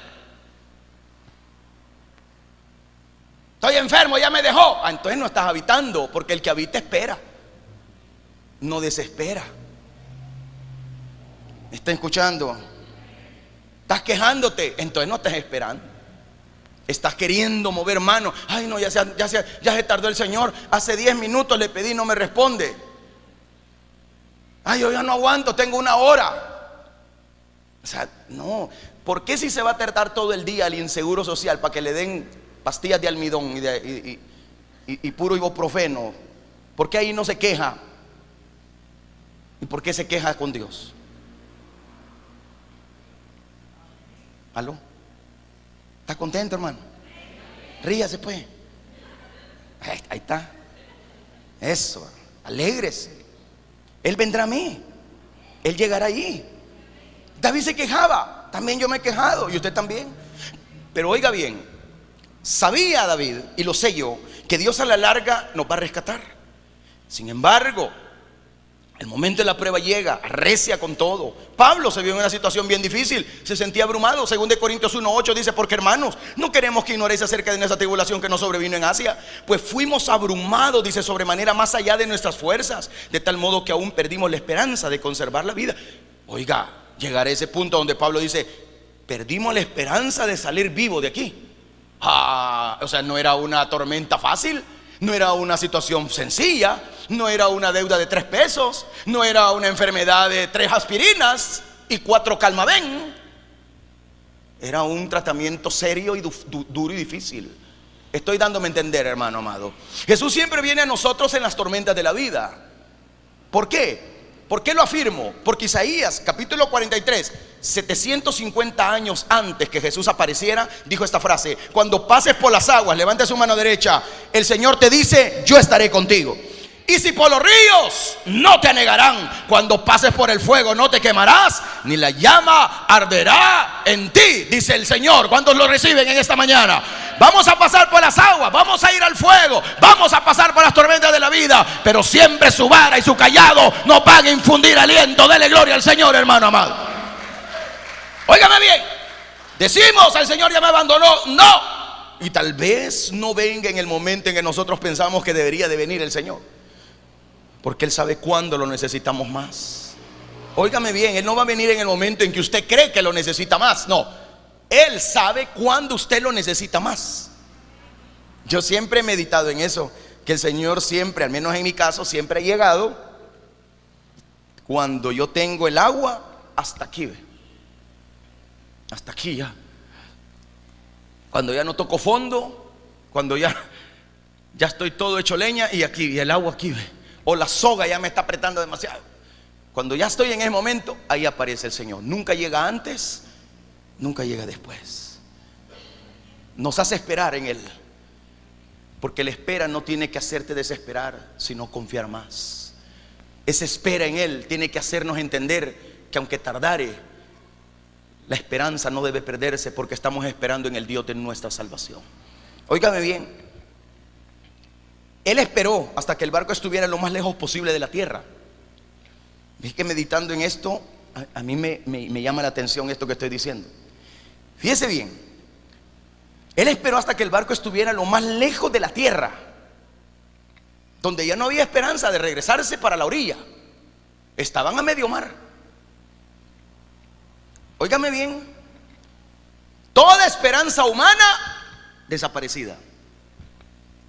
S1: Estoy enfermo, ya me dejó. Entonces no estás habitando, porque el que habita espera, no desespera. ¿Me están escuchando? Estás quejándote, entonces no estás esperando. Estás queriendo mover mano. Ay no, ya se tardó el Señor. Hace 10 minutos le pedí, no me responde. Ay, yo ya no aguanto, tengo 1 hora. O sea, no. ¿Por qué si se va a tardar todo el día al inseguro social para que le den pastillas de almidón y puro ibuprofeno? ¿Por qué ahí no se queja? ¿Y por qué se queja con Dios? ¿Aló? ¿Está contento, hermano? Ríase pues. Ahí está. Eso, alégrese. Él vendrá a mí. Él llegará allí. David se quejaba, también yo me he quejado, y usted también. Pero oiga bien, sabía David, y lo sé yo, que Dios a la larga nos va a rescatar. Sin embargo, el momento de la prueba llega, arrecia con todo. Pablo se vio en una situación bien difícil, se sentía abrumado. Según de Corintios 1:8 dice, porque hermanos, no queremos que ignoréis acerca de nuestra tribulación que nos sobrevino en Asia, pues fuimos abrumados, dice, sobremanera más allá de nuestras fuerzas, de tal modo que aún perdimos la esperanza de conservar la vida. Oiga, llegar a ese punto donde Pablo dice, perdimos la esperanza de salir vivo de aquí. O sea, no era una tormenta fácil, no era una situación sencilla, no era una deuda de 3 pesos, no era una enfermedad de 3 aspirinas y 4 Calmaven. Era un tratamiento serio y duro y difícil. Estoy dándome a entender, hermano amado. Jesús siempre viene a nosotros en las tormentas de la vida. ¿Por qué? ¿Por qué lo afirmo? Porque Isaías capítulo 43, 750 años antes que Jesús apareciera, dijo esta frase: cuando pases por las aguas, levante su mano derecha, el Señor te dice: yo estaré contigo. Y si por los ríos, no te anegarán. Cuando pases por el fuego, no te quemarás, ni la llama arderá en ti, dice el Señor. ¿Cuántos lo reciben en esta mañana? Vamos a pasar por las aguas, vamos a ir al fuego, vamos a pasar por las tormentas de la vida, pero siempre su vara y su cayado nos van a infundir aliento. Dele gloria al Señor, hermano amado. Óigame bien, decimos: el Señor ya me abandonó. No. Y tal vez no venga en el momento en que nosotros pensamos que debería de venir el Señor, porque Él sabe cuándo lo necesitamos más. Óigame bien, Él no va a venir en el momento en que usted cree que lo necesita más. No, Él sabe cuándo usted lo necesita más. Yo siempre he meditado en eso, que el Señor siempre, al menos en mi caso, siempre ha llegado cuando yo tengo el agua hasta aquí, ¿ve? Hasta aquí ya. Cuando ya no toco fondo, cuando ya estoy todo hecho leña, y aquí, y el agua aquí, ¿ve? O la soga ya me está apretando demasiado. Cuando ya estoy en ese momento, ahí aparece el Señor. Nunca llega antes, nunca llega después. Nos hace esperar en Él, porque la espera no tiene que hacerte desesperar, sino confiar más. Esa espera en Él tiene que hacernos entender que aunque tardare, la esperanza no debe perderse, porque estamos esperando en el Dios de nuestra salvación. Óigame bien, Él esperó hasta que el barco estuviera lo más lejos posible de la tierra. Es que meditando en esto, a mí me llama la atención esto que estoy diciendo. Fíjese bien, Él esperó hasta que el barco estuviera lo más lejos de la tierra, donde ya no había esperanza de regresarse para la orilla. Estaban a medio mar. Óigame bien, toda esperanza humana desaparecida.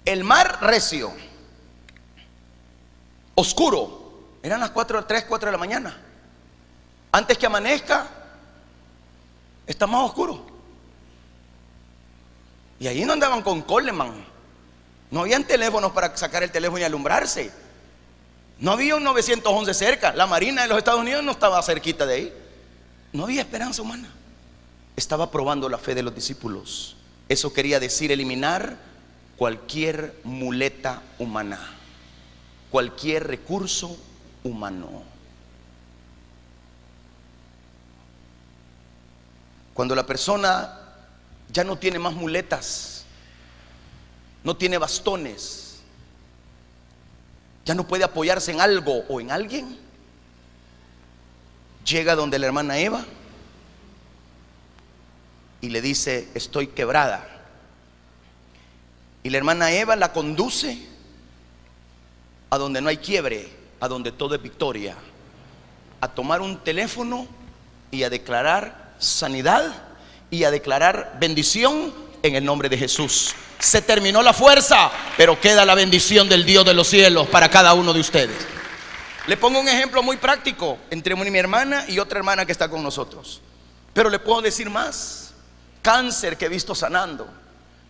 S1: El mar recio, oscuro. Eran las 3, 4 de la mañana. Antes que amanezca, está más oscuro. Y ahí no andaban con Coleman. No habían teléfonos para sacar el teléfono y alumbrarse. No había un 911 cerca. La Marina de los Estados Unidos no estaba cerquita de ahí. No había esperanza humana. Estaba probando la fe de los discípulos. Eso quería decir eliminar cualquier muleta humana, cualquier recurso humano. Cuando la persona ya no tiene más muletas, no tiene bastones, ya no puede apoyarse en algo o en alguien, llega donde la hermana Eva y le dice: estoy quebrada. Y la hermana Eva la conduce a donde no hay quiebre, a donde todo es victoria, a tomar un teléfono y a declarar sanidad y a declarar bendición en el nombre de Jesús. Se terminó la fuerza, pero queda la bendición del Dios de los cielos para cada uno de ustedes. Le pongo un ejemplo muy práctico entre mi hermana y otra hermana que está con nosotros, pero le puedo decir más. Cáncer que he visto sanando,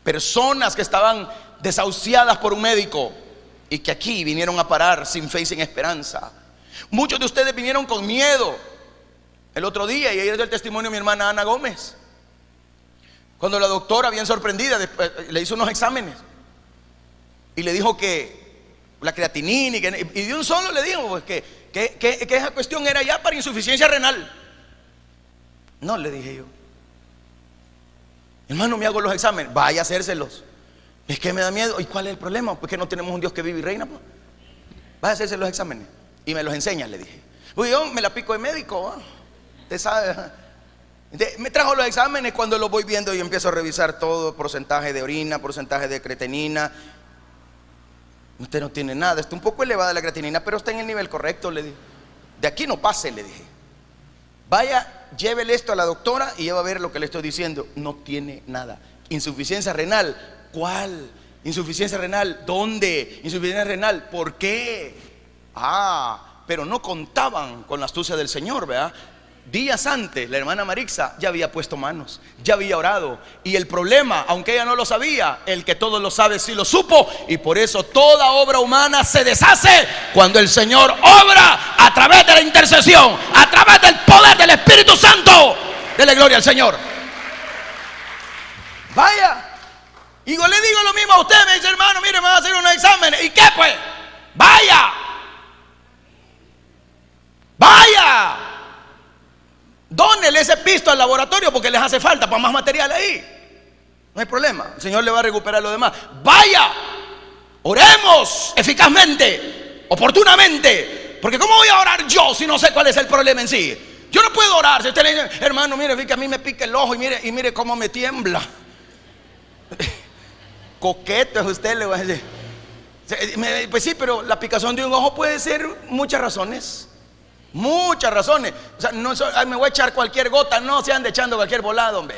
S1: personas que estaban desahuciadas por un médico y que aquí vinieron a parar sin fe y sin esperanza. Muchos de ustedes vinieron con miedo. El otro día, y ayer dio el testimonio de mi hermana Ana Gómez, cuando la doctora, bien sorprendida, le hizo unos exámenes y le dijo que la creatinina, y de un solo le dijo pues, que esa cuestión era ya para insuficiencia renal. No, le dije yo: hermano, me hago los exámenes. Vaya a hacérselos. Es que me da miedo. ¿Y cuál es el problema? Pues que no tenemos un Dios que vive y reina, pues. Vaya a hacerse los exámenes y me los enseña, le dije. Pues yo me la pico de médico, ¿eh? Usted sabe. Me trajo los exámenes. Cuando los voy viendo y empiezo a revisar todo: porcentaje de orina, porcentaje de creatinina. Usted no tiene nada, está un poco elevada la creatinina, pero está en el nivel correcto, le dije. De aquí no pase, le dije. Vaya, llévele esto a la doctora y ella va a ver lo que le estoy diciendo. No tiene nada. Insuficiencia renal. ¿Cuál? Insuficiencia renal. ¿Dónde? Insuficiencia renal. ¿Por qué? Pero no contaban con la astucia del Señor, ¿verdad? días antes, la hermana Marixa ya había puesto manos, ya había orado. Y el problema, aunque ella no lo sabía, el que todo lo sabe sí lo supo. Y por eso toda obra humana se deshace cuando el Señor obra a través de la intercesión, a través del poder del Espíritu Santo. Dele gloria al Señor. Vaya. Y yo le digo lo mismo a usted. Me dice, hermano, mire, me va a hacer unos exámenes. ¿Y qué pues? Vaya. Vaya. Dónele ese pisto al laboratorio porque les hace falta para más material ahí. No hay problema, el Señor le va a recuperar lo demás. Vaya, oremos eficazmente, oportunamente. Porque ¿cómo voy a orar yo si no sé cuál es el problema en sí? Yo no puedo orar si usted le dice, hermano, mire, que a mí me pica el ojo y mire cómo me tiembla. Coqueto es usted, le voy a decir. Pues sí, pero la picazón de un ojo puede ser muchas razones. Muchas razones. O sea, no me voy a echar cualquier gota. No se ande echando cualquier volado, hombre.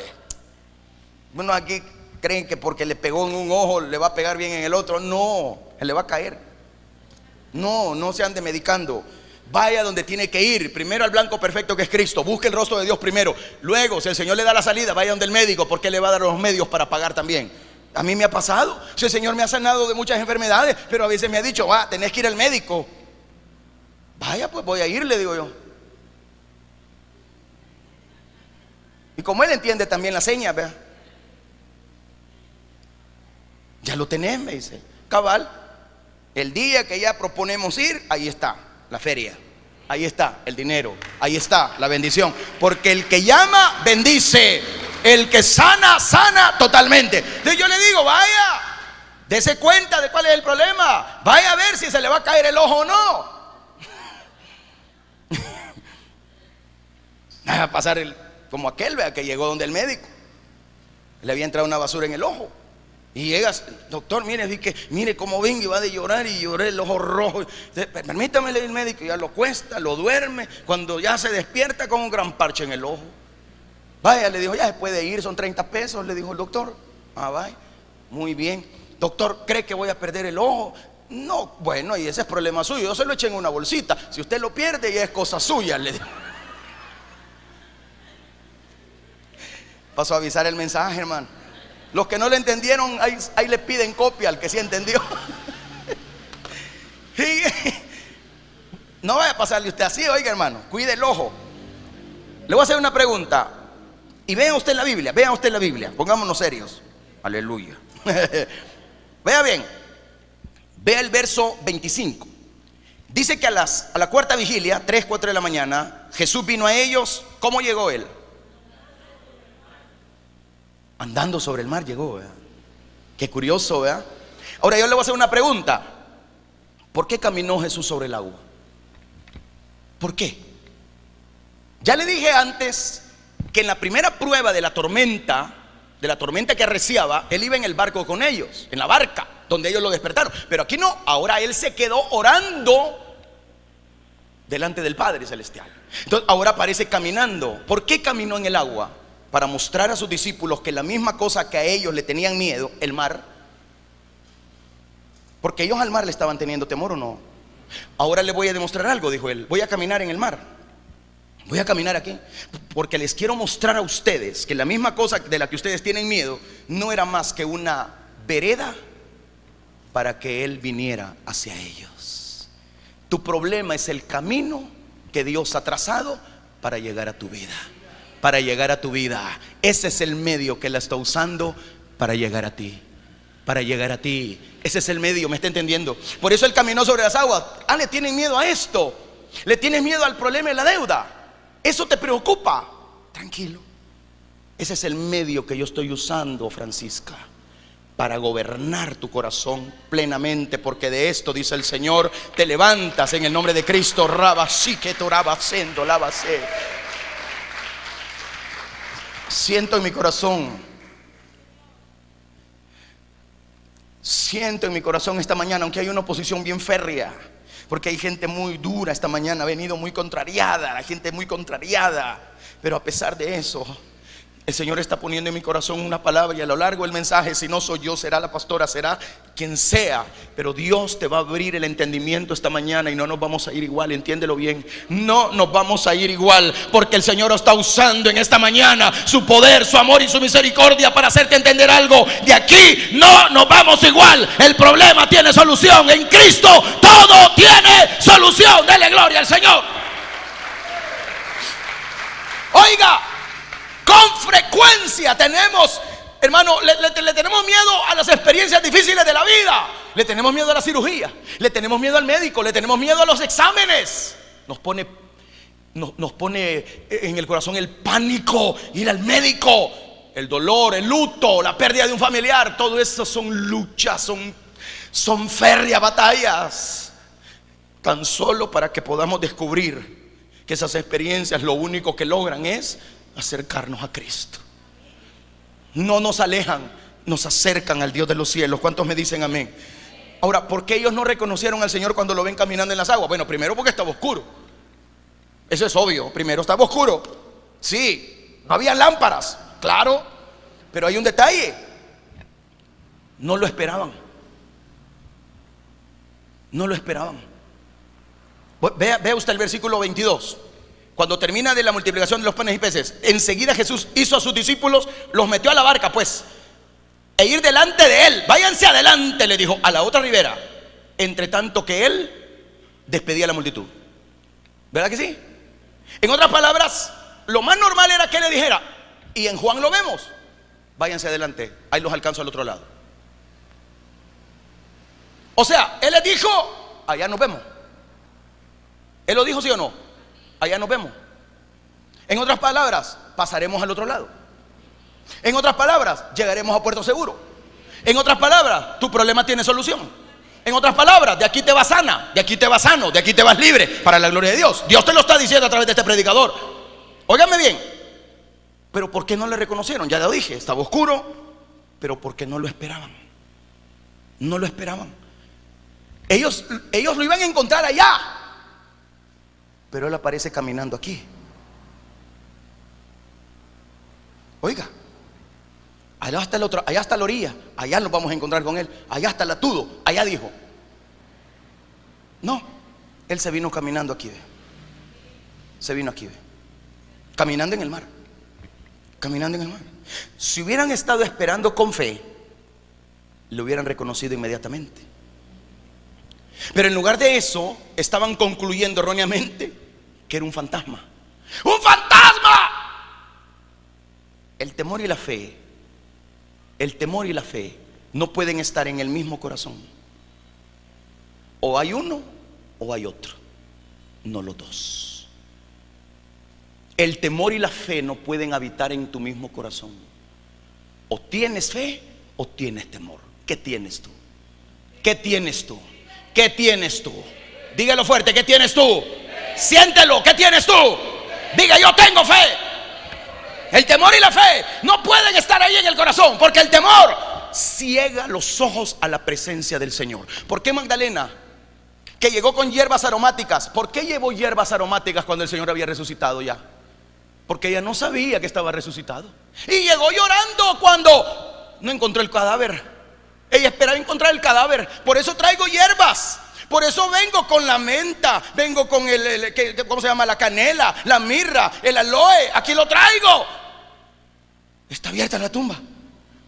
S1: Bueno, aquí creen que porque le pegó en un ojo le va a pegar bien en el otro. No, se le va a caer. No se ande medicando. Vaya donde tiene que ir. Primero al blanco perfecto que es Cristo. Busque el rostro de Dios primero. Luego, si el Señor le da la salida, vaya donde el médico, porque Él le va a dar los medios para pagar también. A mí me ha pasado. Si el Señor me ha sanado de muchas enfermedades, pero a veces me ha dicho, tenés que ir al médico. Vaya, pues voy a ir, le digo yo. Y como él entiende también la seña, vea. Ya lo tenés, me dice. Cabal, el día que ya proponemos ir, ahí está la feria, ahí está el dinero, ahí está la bendición. Porque el que llama, bendice. El que sana, sana totalmente. Entonces yo le digo, vaya, dese cuenta de cuál es el problema. Vaya a ver si se le va a caer el ojo o no. Va a pasar como aquel, vea, que llegó donde el médico. Le había entrado una basura en el ojo. Y llegas, doctor, mire cómo vengo y va de llorar y lloré el ojo rojo. Permítame el médico, ya lo cuesta, lo duerme. Cuando ya se despierta con un gran parche en el ojo. Vaya, le dijo, ya se puede ir, son 30 pesos, le dijo el doctor. Vaya, muy bien. Doctor, ¿cree que voy a perder el ojo? No, bueno, y ese es problema suyo. Yo se lo eché en una bolsita. Si usted lo pierde, ya es cosa suya, le dijo. Para suavizar el mensaje, hermano. Los que no le entendieron, ahí le piden copia al que sí entendió. No vaya a pasarle usted así, oiga, hermano. Cuide el ojo. Le voy a hacer una pregunta. Y vea usted la Biblia, pongámonos serios. Aleluya. Vea bien. Vea el verso 25. Dice que a la cuarta vigilia, 3, 4 de la mañana, Jesús vino a ellos. ¿Cómo llegó él? Andando sobre el mar llegó, ¿verdad? Qué curioso, ¿verdad? Ahora yo le voy a hacer una pregunta. ¿Por qué caminó Jesús sobre el agua? ¿Por qué? Ya le dije antes que en la primera prueba de la tormenta que arreciaba, él iba en el barco con ellos, en la barca, donde ellos lo despertaron. Pero aquí no, ahora él se quedó orando delante del Padre Celestial. Entonces ahora aparece caminando. ¿Por qué caminó en el agua? Para mostrar a sus discípulos que la misma cosa que a ellos le tenían miedo, el mar, porque ellos al mar le estaban teniendo temor o no. Ahora les voy a demostrar algo, dijo él. Voy a caminar en el mar. Voy a caminar aquí porque les quiero mostrar a ustedes que la misma cosa de la que ustedes tienen miedo no era más que una vereda para que Él viniera hacia ellos. Tu problema es el camino que Dios ha trazado para llegar a tu vida. Para llegar a tu vida. Ese es el medio que Él está usando para llegar a ti. Para llegar a ti. Ese es el medio, ¿me está entendiendo? Por eso Él caminó sobre las aguas. Le tienen miedo a esto. Le tienes miedo al problema de la deuda. Eso te preocupa. Tranquilo. Ese es el medio que yo estoy usando, Francisca, para gobernar tu corazón plenamente, porque de esto dice el Señor, te levantas en el nombre de Cristo. Siento en mi corazón esta mañana, aunque hay una oposición bien férrea, porque hay gente muy dura esta mañana, ha venido muy contrariada, la gente muy contrariada, pero a pesar de eso, El Señor está poniendo en mi corazón una palabra, y a lo largo del mensaje, si no soy yo, será la pastora, será quien sea, pero Dios te va a abrir el entendimiento esta mañana y no nos vamos a ir igual, entiéndelo bien. No nos vamos a ir igual, porque el Señor está usando en esta mañana su poder, su amor y su misericordia para hacerte entender algo. De aquí no nos vamos igual. El problema tiene solución en Cristo, todo tiene solución. Dele gloria al Señor. Oiga, con frecuencia tenemos, hermano, le tenemos miedo a las experiencias difíciles de la vida. Le tenemos miedo a la cirugía, le tenemos miedo al médico, le tenemos miedo a los exámenes. Nos pone en el corazón el pánico, ir al médico, el dolor, el luto, la pérdida de un familiar. Todo eso son luchas, son férreas batallas, tan solo para que podamos descubrir que esas experiencias lo único que logran es acercarnos a Cristo. No nos alejan, nos acercan al Dios de los cielos. ¿Cuántos me dicen amén? Ahora, ¿por qué ellos no reconocieron al Señor cuando lo ven caminando en las aguas? Bueno, primero porque estaba oscuro. Eso es obvio. Primero estaba oscuro. Sí, no había lámparas, claro. Pero hay un detalle: no lo esperaban. No lo esperaban. Vea usted el versículo 22. Cuando termina de la multiplicación de los panes y peces, enseguida Jesús hizo a sus discípulos, los metió a la barca pues, e ir delante de él. Váyanse adelante, le dijo, a la otra ribera, entre tanto que él despedía a la multitud. ¿Verdad que sí? En otras palabras, lo más normal era que le dijera, y en Juan lo vemos, váyanse adelante, ahí los alcanzo al otro lado. O sea, él les dijo, allá nos vemos. Él lo dijo, ¿sí o no? Allá nos vemos. En otras palabras, pasaremos al otro lado. En otras palabras, llegaremos a puerto seguro. En otras palabras, tu problema tiene solución. En otras palabras, de aquí te vas sana, de aquí te vas sano, de aquí te vas libre, para la gloria de Dios. Dios te lo está diciendo a través de este predicador. Óigame bien. Pero ¿por qué no le reconocieron? Ya lo dije, estaba oscuro, pero porque no lo esperaban. No lo esperaban. Ellos lo iban a encontrar allá, pero él aparece caminando aquí. Oiga, allá está el otro, allá está la orilla, allá nos vamos a encontrar con él, allá está el atudo, allá dijo. No, él se vino caminando aquí, ve. Se vino aquí, ve. Caminando en el mar. Caminando en el mar. Si hubieran estado esperando con fe, lo hubieran reconocido inmediatamente. Pero en lugar de eso, estaban concluyendo erróneamente que era un fantasma. ¡Un fantasma! El temor y la fe no pueden estar en el mismo corazón. O hay uno o hay otro, no los dos. El temor y la fe no pueden habitar en tu mismo corazón. O tienes fe o tienes temor. ¿Qué tienes tú? ¿Qué tienes tú? ¿Qué tienes tú? Dígalo fuerte, ¿qué tienes tú? Siéntelo, ¿qué tienes tú? Diga, yo tengo fe. El temor y la fe no pueden estar ahí en el corazón, porque el temor ciega los ojos a la presencia del Señor. ¿Por qué Magdalena, que llegó con hierbas aromáticas, por qué llevó hierbas aromáticas cuando el Señor había resucitado ya? Porque ella no sabía que estaba resucitado. Y llegó llorando cuando no encontró el cadáver. Ella esperaba encontrar el cadáver. Por eso traigo hierbas. Por eso vengo con la menta, vengo con ¿cómo se llama? La canela, la mirra, el aloe. Aquí lo traigo. Está abierta la tumba.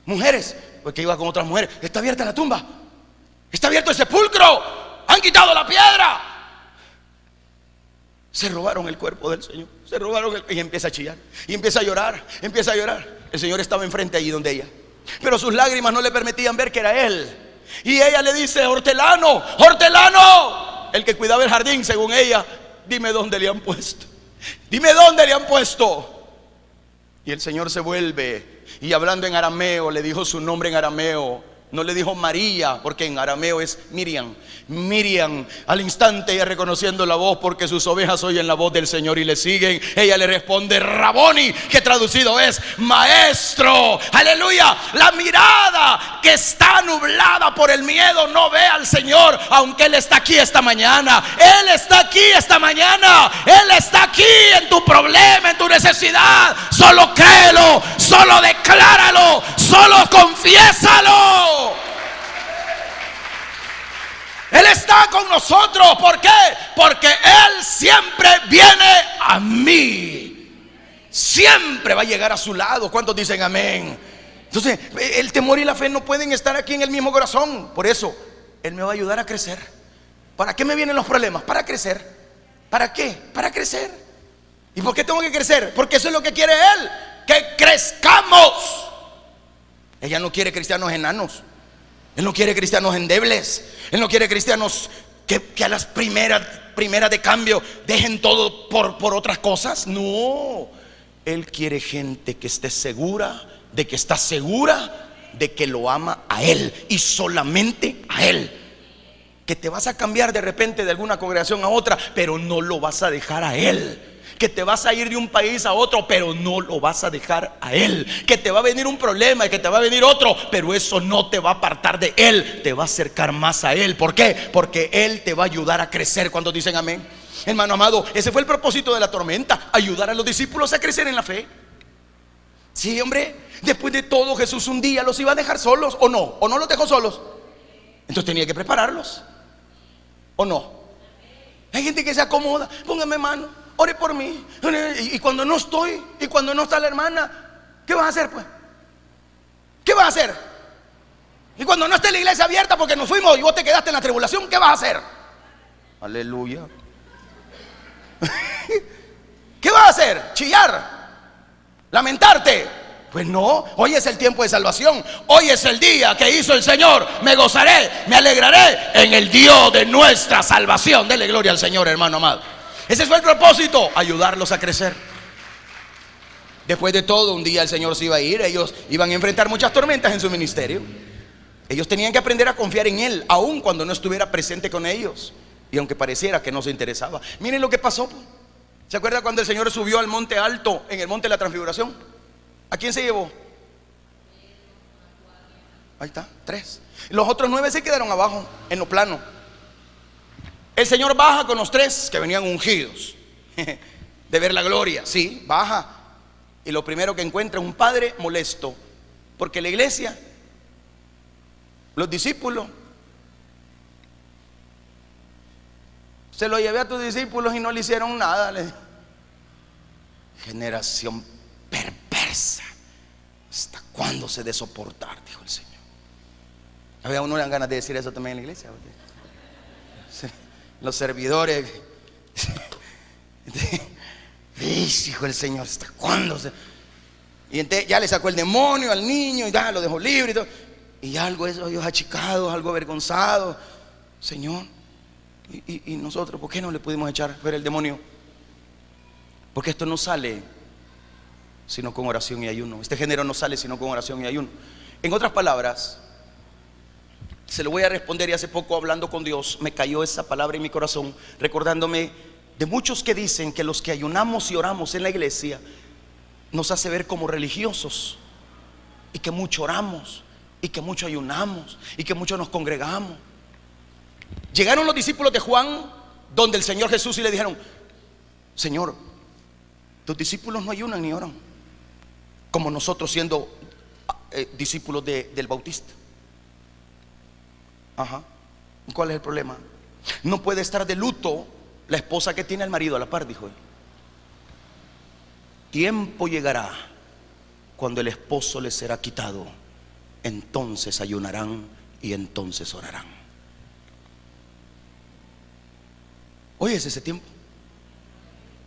S1: Mujeres, porque iba con otras mujeres. Está abierta la tumba. Está abierto el sepulcro. Han quitado la piedra. Se robaron el cuerpo del Señor. Se robaron y empieza a chillar. Y empieza a llorar. Empieza a llorar. El Señor estaba enfrente allí donde ella. Pero sus lágrimas no le permitían ver que era él. Y ella le dice, hortelano, hortelano, el que cuidaba el jardín, según ella, dime dónde le han puesto. Dime dónde le han puesto. Y el Señor se vuelve y hablando en arameo, le dijo su nombre en arameo. No le dijo María, porque en arameo es Miriam. Miriam, al instante ella reconociendo la voz, porque sus ovejas oyen la voz del Señor y le siguen. Ella le responde Raboni, que traducido es maestro. Aleluya. La mirada que está nublada por el miedo no ve al Señor, aunque Él está aquí esta mañana. Él está aquí esta mañana. Él está aquí en tu problema, en tu necesidad. Solo créelo, solo decláralo, solo confiésalo. Él está con nosotros. ¿Por qué? Porque Él siempre viene a mí. Siempre va a llegar a su lado. ¿Cuántos dicen amén? Entonces, el temor y la fe no pueden estar aquí en el mismo corazón. Por eso, Él me va a ayudar a crecer. ¿Para qué me vienen los problemas? Para crecer. ¿Para qué? Para crecer. ¿Y por qué tengo que crecer? Porque eso es lo que quiere Él, que crezcamos. Ella no quiere cristianos enanos. Él no quiere cristianos endebles. Él no quiere cristianos que a las primeras de cambio dejen todo por otras cosas. No. Él quiere gente que esté segura de que está segura de que lo ama a Él y solamente a Él. Que te vas a cambiar de repente de alguna congregación a otra, pero no lo vas a dejar a Él. Que te vas a ir de un país a otro, pero no lo vas a dejar a Él. Que te va a venir un problema y que te va a venir otro, pero eso no te va a apartar de Él. Te va a acercar más a Él. ¿Por qué? Porque Él te va a ayudar a crecer. Cuando dicen amén. Hermano amado, ese fue el propósito de la tormenta: ayudar a los discípulos a crecer en la fe. Sí, hombre, después de todo Jesús un día los iba a dejar solos, ¿o no los dejó solos? Entonces tenía que prepararlos, ¿o no? Hay gente que se acomoda: póngame mano, ore por mí. Y cuando no estoy, y cuando no está la hermana, ¿qué vas a hacer pues? ¿Qué vas a hacer? Y cuando no esté la iglesia abierta porque nos fuimos y vos te quedaste en la tribulación, ¿qué vas a hacer? Aleluya. ¿Qué vas a hacer? ¿Chillar? ¿Lamentarte? Pues no, hoy es el tiempo de salvación. Hoy es el día que hizo el Señor. Me gozaré, me alegraré en el Dios de nuestra salvación. Dele gloria al Señor, hermano amado. Ese fue el propósito: ayudarlos a crecer. Después de todo, un día el Señor se iba a ir. Ellos iban a enfrentar muchas tormentas en su ministerio. Ellos tenían que aprender a confiar en Él, aun cuando no estuviera presente con ellos, y aunque pareciera que no se interesaba. Miren lo que pasó. ¿Se acuerda cuando el Señor subió al monte alto, en el monte de la transfiguración? ¿A quién se llevó? Ahí está, 3. Los otros 9 se quedaron abajo, en lo plano. El Señor baja con los 3 que venían ungidos de ver la gloria. Sí, baja. Y lo primero que encuentra es un padre molesto, porque la iglesia, los discípulos, se lo llevé a tus discípulos y no le hicieron nada. Generación perversa, ¿hasta cuándo se de soportar? Dijo el Señor. A uno le dan ganas de decir eso también en la iglesia. Los servidores. Dijo el Señor, ¿hasta cuándo se? Y entonces ya le sacó el demonio al niño y ya lo dejó libre y todo. Y ya algo eso, ellos achicados, algo avergonzados. Señor, y nosotros, ¿por qué no le pudimos echar fuera el demonio? Porque esto no sale sino con oración y ayuno. Este género no sale sino con oración y ayuno. En otras palabras, se lo voy a responder. Y hace poco, hablando con Dios, me cayó esa palabra en mi corazón, recordándome de muchos que dicen que los que ayunamos y oramos en la iglesia nos hace ver como religiosos, y que mucho oramos, y que mucho ayunamos, y que mucho nos congregamos. Llegaron los discípulos de Juan donde el Señor Jesús y le dijeron: Señor, tus discípulos no ayunan ni oran como nosotros, siendo discípulos del Bautista. Ajá. ¿Cuál es el problema? No puede estar de luto la esposa que tiene al marido a la par, dijo él. Tiempo llegará cuando el esposo les será quitado, entonces ayunarán y entonces orarán. Hoy es ese tiempo.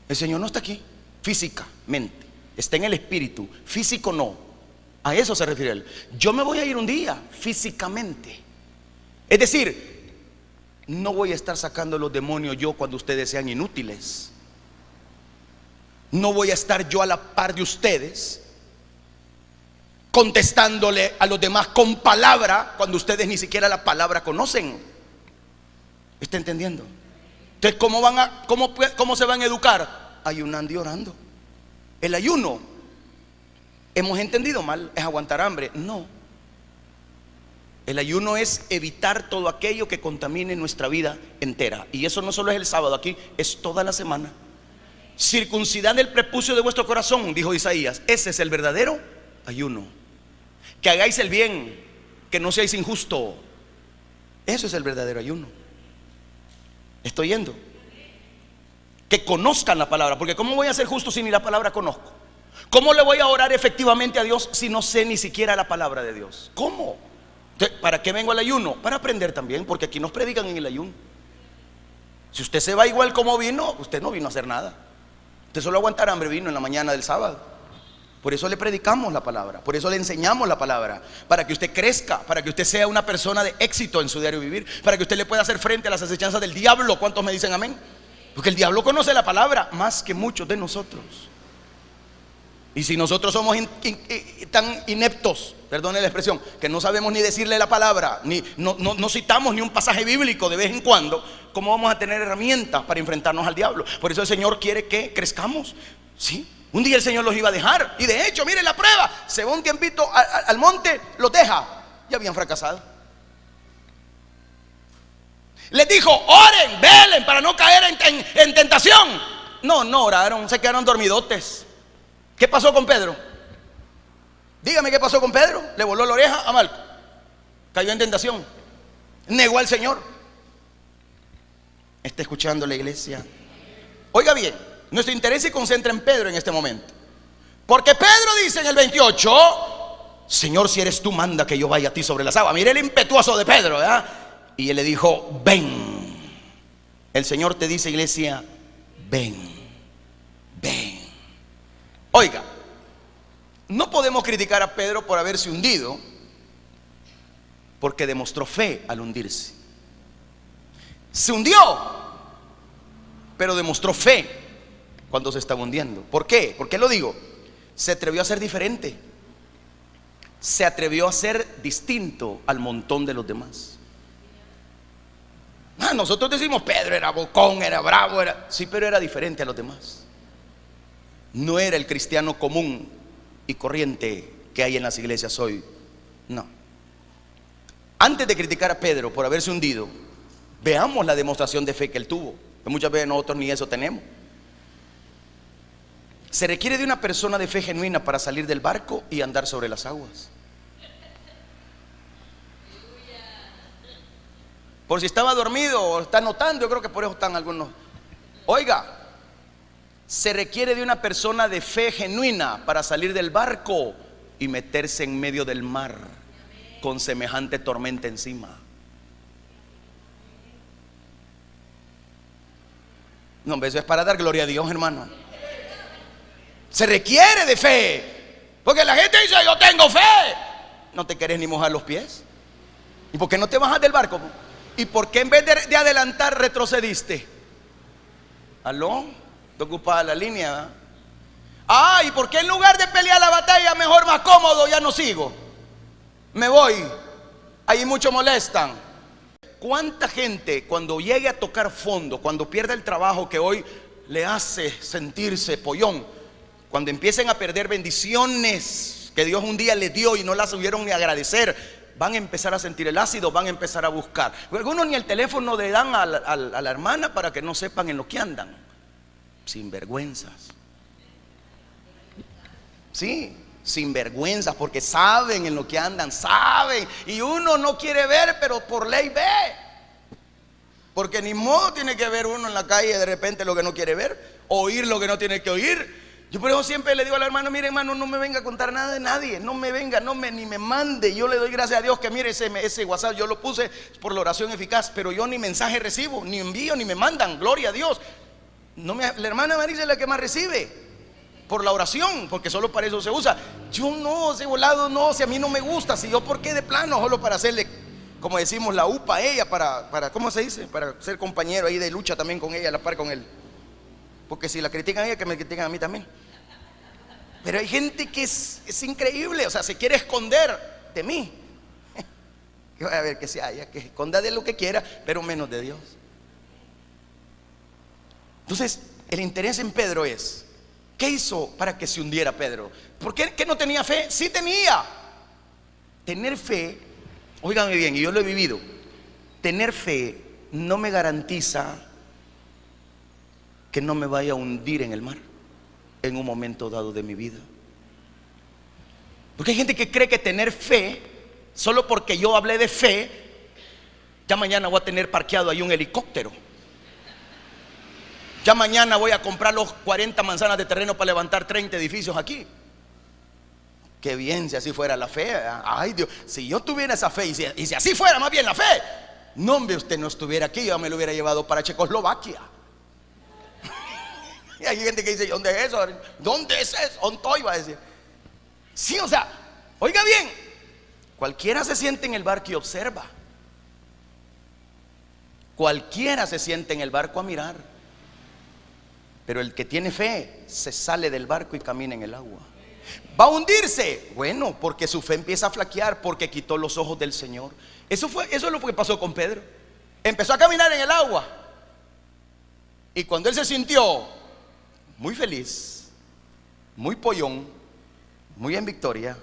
S1: El Señor no está aquí físicamente, está en el espíritu. Físico no, a eso se refiere él. Yo me voy a ir un día físicamente. Es decir, no voy a estar sacando los demonios yo cuando ustedes sean inútiles. No voy a estar yo a la par de ustedes contestándole a los demás con palabra cuando ustedes ni siquiera la palabra conocen. ¿Está entendiendo? Entonces, ¿cómo se van a educar? Ayunando y orando. El ayuno, hemos entendido mal, es aguantar hambre. No. El ayuno es evitar todo aquello que contamine nuestra vida entera. Y eso no solo es el sábado aquí, es toda la semana. Circuncidad el prepucio de vuestro corazón, dijo Isaías. Ese es el verdadero ayuno. Que hagáis el bien, que no seáis injusto. Eso es el verdadero ayuno. Estoy yendo. Que conozcan la palabra, porque ¿cómo voy a ser justo si ni la palabra conozco? ¿Cómo le voy a orar efectivamente a Dios si no sé ni siquiera la palabra de Dios? ¿Cómo? Entonces, ¿para qué vengo al ayuno? Para aprender también, porque aquí nos predican en el ayuno. Si usted se va igual como vino, usted no vino a hacer nada. Usted solo a aguantar hambre vino en la mañana del sábado. Por eso le predicamos la palabra, por eso le enseñamos la palabra, para que usted crezca, para que usted sea una persona de éxito en su diario vivir, para que usted le pueda hacer frente a las acechanzas del diablo. ¿Cuántos me dicen amén? Porque el diablo conoce la palabra más que muchos de nosotros. Y si nosotros somos tan ineptos, perdone la expresión, que no sabemos ni decirle la palabra, ni no citamos ni un pasaje bíblico de vez en cuando, ¿cómo vamos a tener herramientas para enfrentarnos al diablo? Por eso el Señor quiere que crezcamos. ¿Sí? Un día el Señor los iba a dejar, y de hecho, miren la prueba, se va un tiempito al monte, los deja, ya habían fracasado. Les dijo: oren, velen para no caer en tentación. No oraron, se quedaron dormidotes. ¿Qué pasó con Pedro? Dígame, ¿qué pasó con Pedro? Le voló la oreja a Malco, cayó en tentación, negó al Señor. ¿Está escuchando la iglesia? Oiga bien, nuestro interés se concentra en Pedro en este momento, porque Pedro dice en el 28: Señor, si eres tú, manda que yo vaya a ti sobre las aguas. Mire el impetuoso de Pedro, ¿verdad? Y él le dijo: ven. El Señor te dice, iglesia, ven, ven. Oiga, no podemos criticar a Pedro por haberse hundido, porque demostró fe al hundirse. Se hundió, pero demostró fe cuando se estaba hundiendo. ¿Por qué? ¿Por qué lo digo? Se atrevió a ser diferente, se atrevió a ser distinto al montón de los demás. Nosotros decimos: Pedro era bocón, era bravo, sí, pero era diferente a los demás. No era el cristiano común y corriente que hay en las iglesias hoy. No. Antes de criticar a Pedro por haberse hundido, veamos la demostración de fe que él tuvo, que muchas veces nosotros ni eso tenemos. Se requiere de una persona de fe genuina para salir del barco y andar sobre las aguas. Por si estaba dormido o está notando, yo creo que por eso están algunos. Oiga, se requiere de una persona de fe genuina para salir del barco y meterse en medio del mar con semejante tormenta encima. No, eso es para dar gloria a Dios, hermano. Se requiere de fe, porque la gente dice: yo tengo fe. No te querés ni mojar los pies. ¿Y por qué no te bajas del barco? ¿Y por qué en vez de adelantar retrocediste? ¿Aló? Te ocupada la línea, ¿verdad? ¿Y por qué en lugar de pelear la batalla mejor, más cómodo, ya no sigo? Me voy. Ahí mucho molestan. ¿Cuánta gente cuando llegue a tocar fondo, cuando pierda el trabajo que hoy le hace sentirse pollón, cuando empiecen a perder bendiciones que Dios un día les dio y no las subieron ni a agradecer, van a empezar a sentir el ácido, van a empezar a buscar? Algunos ni el teléfono le dan a la hermana para que no sepan en lo que andan. Sinvergüenzas. Sí, sinvergüenzas, porque saben en lo que andan, saben. Y uno no quiere ver, pero por ley ve. Porque ni modo tiene que ver uno en la calle de repente lo que no quiere ver, oír lo que no tiene que oír. Yo por eso siempre le digo al hermano: mire, hermano, no me venga a contar nada de nadie, no me venga, ni me mande. Yo le doy gracias a Dios que mire ese WhatsApp, yo lo puse por la oración eficaz, pero yo ni mensaje recibo, ni envío, ni me mandan, gloria a Dios. La hermana Marisa es la que más recibe por la oración, porque solo para eso se usa. Yo no, ese volado no, si a mí no me gusta, si yo por qué de plano, solo para hacerle, como decimos, la upa a ella, para ¿cómo se dice? Para ser compañero ahí de lucha también con ella, a la par con él. Porque si la critican a ella, que me critican a mí también. Pero hay gente que es increíble, o sea, se quiere esconder de mí. Que vaya a ver que se haya, que esconda de lo que quiera, pero menos de Dios. Entonces, el interés en Pedro es: ¿qué hizo para que se hundiera Pedro? ¿Por qué no tenía fe? Sí tenía. Tener fe, óigame bien, y yo lo he vivido, tener fe no me garantiza que no me vaya a hundir en el mar en un momento dado de mi vida. Porque hay gente que cree que tener fe, solo porque yo hablé de fe, ya mañana voy a tener parqueado ahí un helicóptero. Ya mañana voy a comprar los 40 manzanas de terreno para levantar 30 edificios aquí. Qué bien si así fuera la fe. Ay Dios, si yo tuviera esa fe y si así fuera más bien la fe, no, hombre, usted no estuviera aquí, yo me lo hubiera llevado para Checoslovaquia. Y hay gente que dice, ¿dónde es eso? ¿Dónde es eso? ¿Ontoy? Va a decir. Sí, o sea, oiga bien, cualquiera se siente en el barco y observa. Cualquiera se siente en el barco a mirar. Pero el que tiene fe se sale del barco y camina en el agua. ¿Va a hundirse? Bueno, porque su fe empieza a flaquear, porque quitó los ojos del Señor. Eso es lo que pasó con Pedro. Empezó a caminar en el agua. Y cuando él se sintió muy feliz, muy pollón, muy en victoria,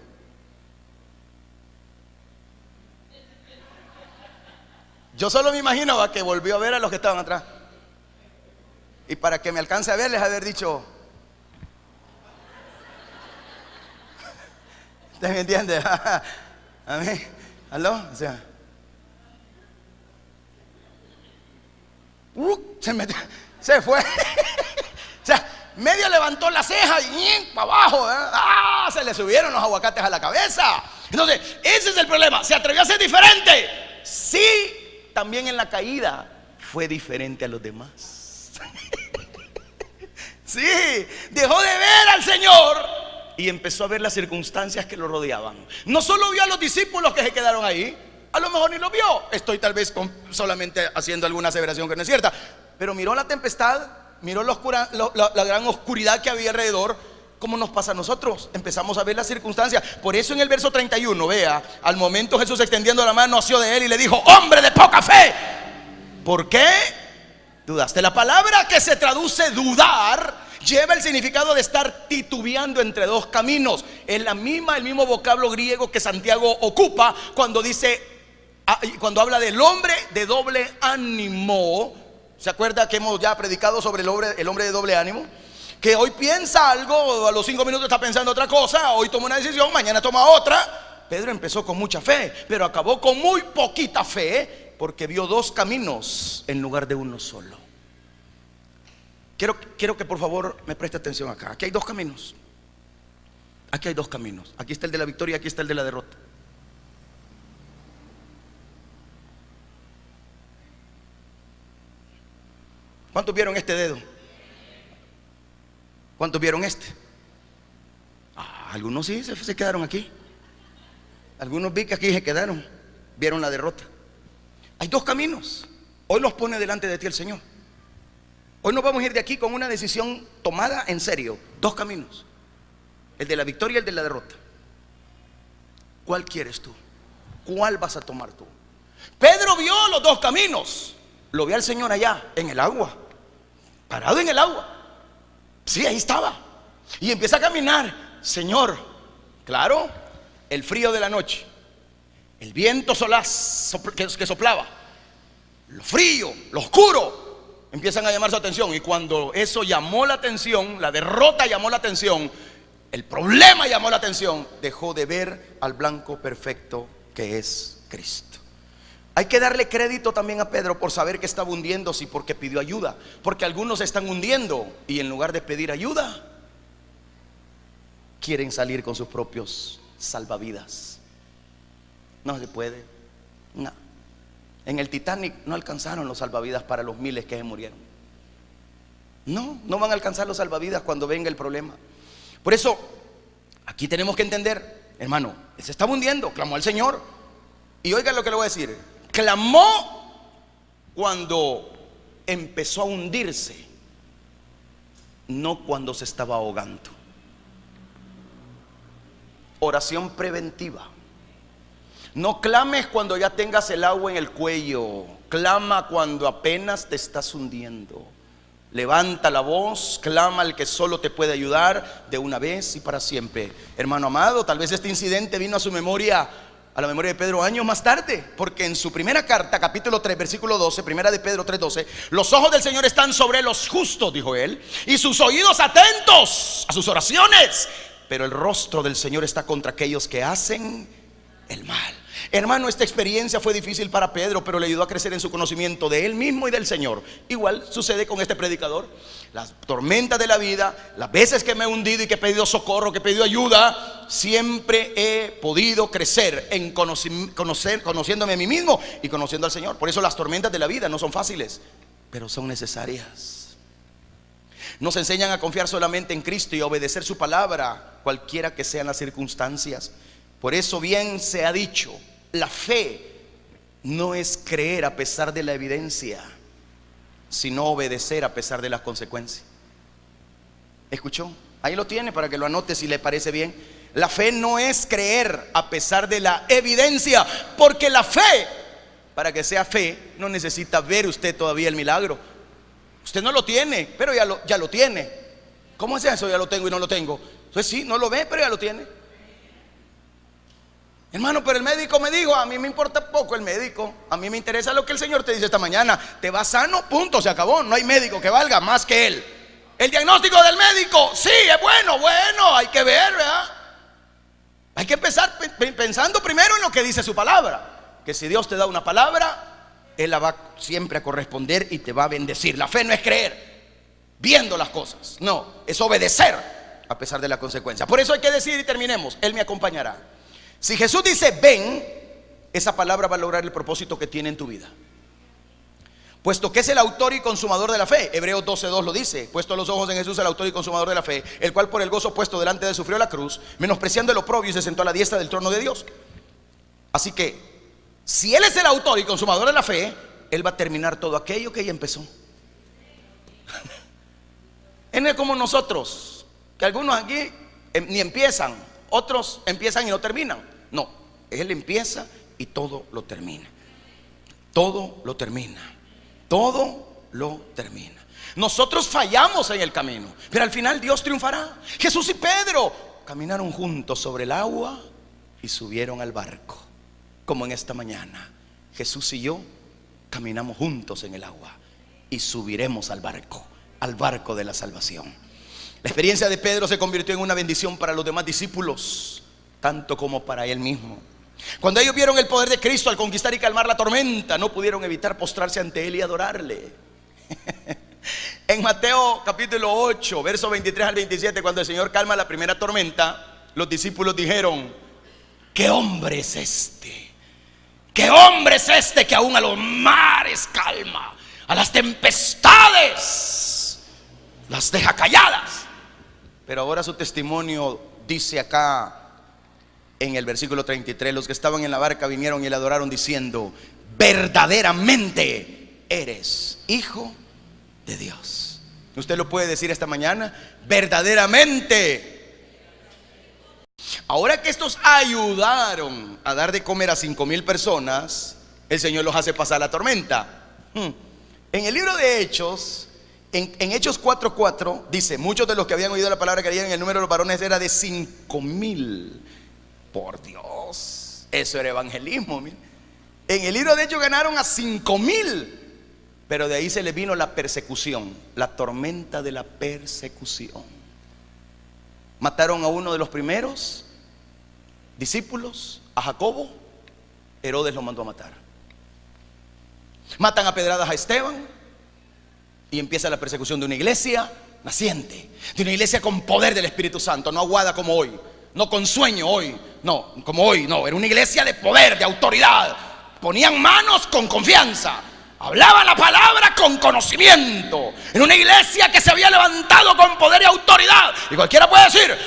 S1: yo solo me imaginaba que volvió a ver a los que estaban atrás. Y para que me alcance a verles, haber dicho, ¿usted me entiende? A mí, ¿aló? O sea, se fue. O sea, medio levantó la ceja y para abajo, se le subieron los aguacates a la cabeza. Entonces, ese es el problema. Se atrevió a ser diferente. Sí, también en la caída fue diferente a los demás. Sí, dejó de ver al Señor y empezó a ver las circunstancias que lo rodeaban. No solo vio a los discípulos que se quedaron ahí, a lo mejor ni lo vio. Estoy tal vez solamente haciendo alguna aseveración que no es cierta, pero miró la tempestad, miró la gran oscuridad que había alrededor. ¿Cómo nos pasa a nosotros? Empezamos a ver las circunstancias. Por eso en el verso 31, vea, al momento Jesús extendiendo la mano asió de él y le dijo, hombre de poca fe, ¿por qué dudaste? La palabra que se traduce dudar lleva el significado de estar titubeando entre dos caminos. Es el mismo vocablo griego que Santiago ocupa cuando dice, cuando habla del hombre de doble ánimo. ¿Se acuerda que hemos ya predicado sobre el hombre de doble ánimo? Que hoy piensa algo, a los 5 minutos está pensando otra cosa, hoy toma una decisión, mañana toma otra. Pedro empezó con mucha fe, pero acabó con muy poquita fe, porque vio dos caminos en lugar de uno solo. Quiero que por favor me preste atención acá. Aquí hay dos caminos. Aquí hay dos caminos. Aquí está el de la victoria, aquí está el de la derrota. ¿Cuántos vieron este dedo? ¿Cuántos vieron este? Algunos sí se quedaron aquí. Algunos vi que aquí se quedaron. Vieron la derrota. Hay dos caminos. Hoy los pone delante de ti el Señor. Hoy nos vamos a ir de aquí con una decisión tomada en serio. Dos caminos. El de la victoria y el de la derrota. ¿Cuál quieres tú? ¿Cuál vas a tomar tú? Pedro vio los dos caminos. Lo vio al Señor allá en el agua, parado en el agua. Sí, ahí estaba. Y empieza a caminar. Señor, claro, el frío de la noche, el viento solaz que soplaba, lo frío, lo oscuro, empiezan a llamar su atención. Y cuando eso llamó la atención, la derrota llamó la atención, el problema llamó la atención, dejó de ver al blanco perfecto que es Cristo. Hay que darle crédito también a Pedro por saber que estaba hundiéndose y porque pidió ayuda. Porque algunos se están hundiendo y en lugar de pedir ayuda, quieren salir con sus propios salvavidas. No se puede. No. En el Titanic no alcanzaron los salvavidas para los miles que se murieron. No van a alcanzar los salvavidas cuando venga el problema. Por eso, aquí tenemos que entender, hermano, él se estaba hundiendo, clamó al Señor. Y oigan lo que le voy a decir. Clamó cuando empezó a hundirse, no cuando se estaba ahogando. Oración preventiva. No clames cuando ya tengas el agua en el cuello. Clama cuando apenas te estás hundiendo. Levanta la voz, clama al que solo te puede ayudar de una vez y para siempre. Hermano amado, tal vez este incidente vino a su memoria, a la memoria de Pedro años más tarde, porque en su primera carta, capítulo 3, versículo 12, primera de Pedro 3:12, los ojos del Señor están sobre los justos, dijo él, y sus oídos atentos a sus oraciones. pero el rostro del Señor está contra aquellos que hacen el mal. Hermano, esta experiencia fue difícil para Pedro, pero le ayudó a crecer en su conocimiento de él mismo y del Señor. Igual sucede con este predicador. Las tormentas de la vida, las veces que me he hundido y que he pedido socorro, que he pedido ayuda, siempre he podido crecer en conociéndome a mí mismo y conociendo al Señor. Por eso las tormentas de la vida no son fáciles, pero son necesarias. Nos enseñan a confiar solamente en Cristo y a obedecer su palabra, cualquiera que sean las circunstancias. Por eso bien se ha dicho, la fe no es creer a pesar de la evidencia, sino obedecer a pesar de las consecuencias. ¿Escuchó? Ahí lo tiene para que lo anote si le parece bien. La fe no es creer a pesar de la evidencia, porque la fe, para que sea fe, no necesita ver usted todavía el milagro. Usted no lo tiene, pero ya lo tiene. ¿Cómo es eso? Ya lo tengo y no lo tengo. Entonces sí, no lo ve, pero ya lo tiene. Hermano, pero el médico me dijo, a mí me importa poco el médico. A mí me interesa lo que el Señor te dice esta mañana. Te vas sano, punto, se acabó. No hay médico que valga más que Él. El diagnóstico del médico, sí, es bueno, hay que ver, ¿verdad? Hay que empezar pensando primero en lo que dice su palabra. Que si Dios te da una palabra, Él la va siempre a corresponder y te va a bendecir. La fe no es creer viendo las cosas, no, es obedecer a pesar de la consecuencia. Por eso hay que decir, y terminemos, Él me acompañará. Si Jesús dice ven, esa palabra va a lograr el propósito que tiene en tu vida, puesto que es el autor y consumador de la fe. Hebreos 12:2 lo dice: puesto los ojos en Jesús, el autor y consumador de la fe, el cual por el gozo puesto delante de él sufrió la cruz, menospreciando el oprobio, y se sentó a la diestra del trono de Dios. Así que si Él es el autor y consumador de la fe, Él va a terminar todo aquello que ella empezó. Él no es como nosotros, que algunos aquí ni empiezan, otros empiezan y no terminan. No, Él empieza y todo lo termina. Todo lo termina. Todo lo termina. Nosotros fallamos en el camino, pero al final Dios triunfará. Jesús y Pedro caminaron juntos sobre el agua y subieron al barco. Como en esta mañana, Jesús y yo caminamos juntos en el agua y subiremos al barco de la salvación. La experiencia de Pedro se convirtió en una bendición para los demás discípulos, tanto como para él mismo. Cuando ellos vieron el poder de Cristo al conquistar y calmar la tormenta, no pudieron evitar postrarse ante Él y adorarle. En Mateo capítulo 8, versos 23 al 27, cuando el Señor calma la primera tormenta, los discípulos dijeron: ¿qué hombre es este? ¿Qué hombre es este que aún a los mares calma, a las tempestades las deja calladas? Pero ahora su testimonio dice acá en el versículo 33: los que estaban en la barca vinieron y le adoraron diciendo: verdaderamente eres Hijo de Dios. Usted lo puede decir esta mañana: verdaderamente. Ahora que estos ayudaron a dar de comer a 5,000 personas, el Señor los hace pasar la tormenta. En el libro de Hechos, en Hechos 4:4 dice: muchos de los que habían oído la palabra creían, y el número de los varones era de 5,000. Por Dios, eso era evangelismo. Miren. En el libro de Hechos ganaron a 5,000, pero de ahí se les vino la persecución, la tormenta de la persecución. Mataron a uno de los primeros discípulos, a Jacobo. Herodes lo mandó a matar. Matan a pedradas a Esteban y empieza la persecución de una iglesia naciente, de una iglesia con poder del Espíritu Santo, no aguada como hoy, no con sueño hoy, no, como hoy, no, era una iglesia de poder, de autoridad. Ponían manos con confianza, hablaban la palabra con conocimiento. En una iglesia que se había levantado con poder y autoridad. Y cualquiera puede decir: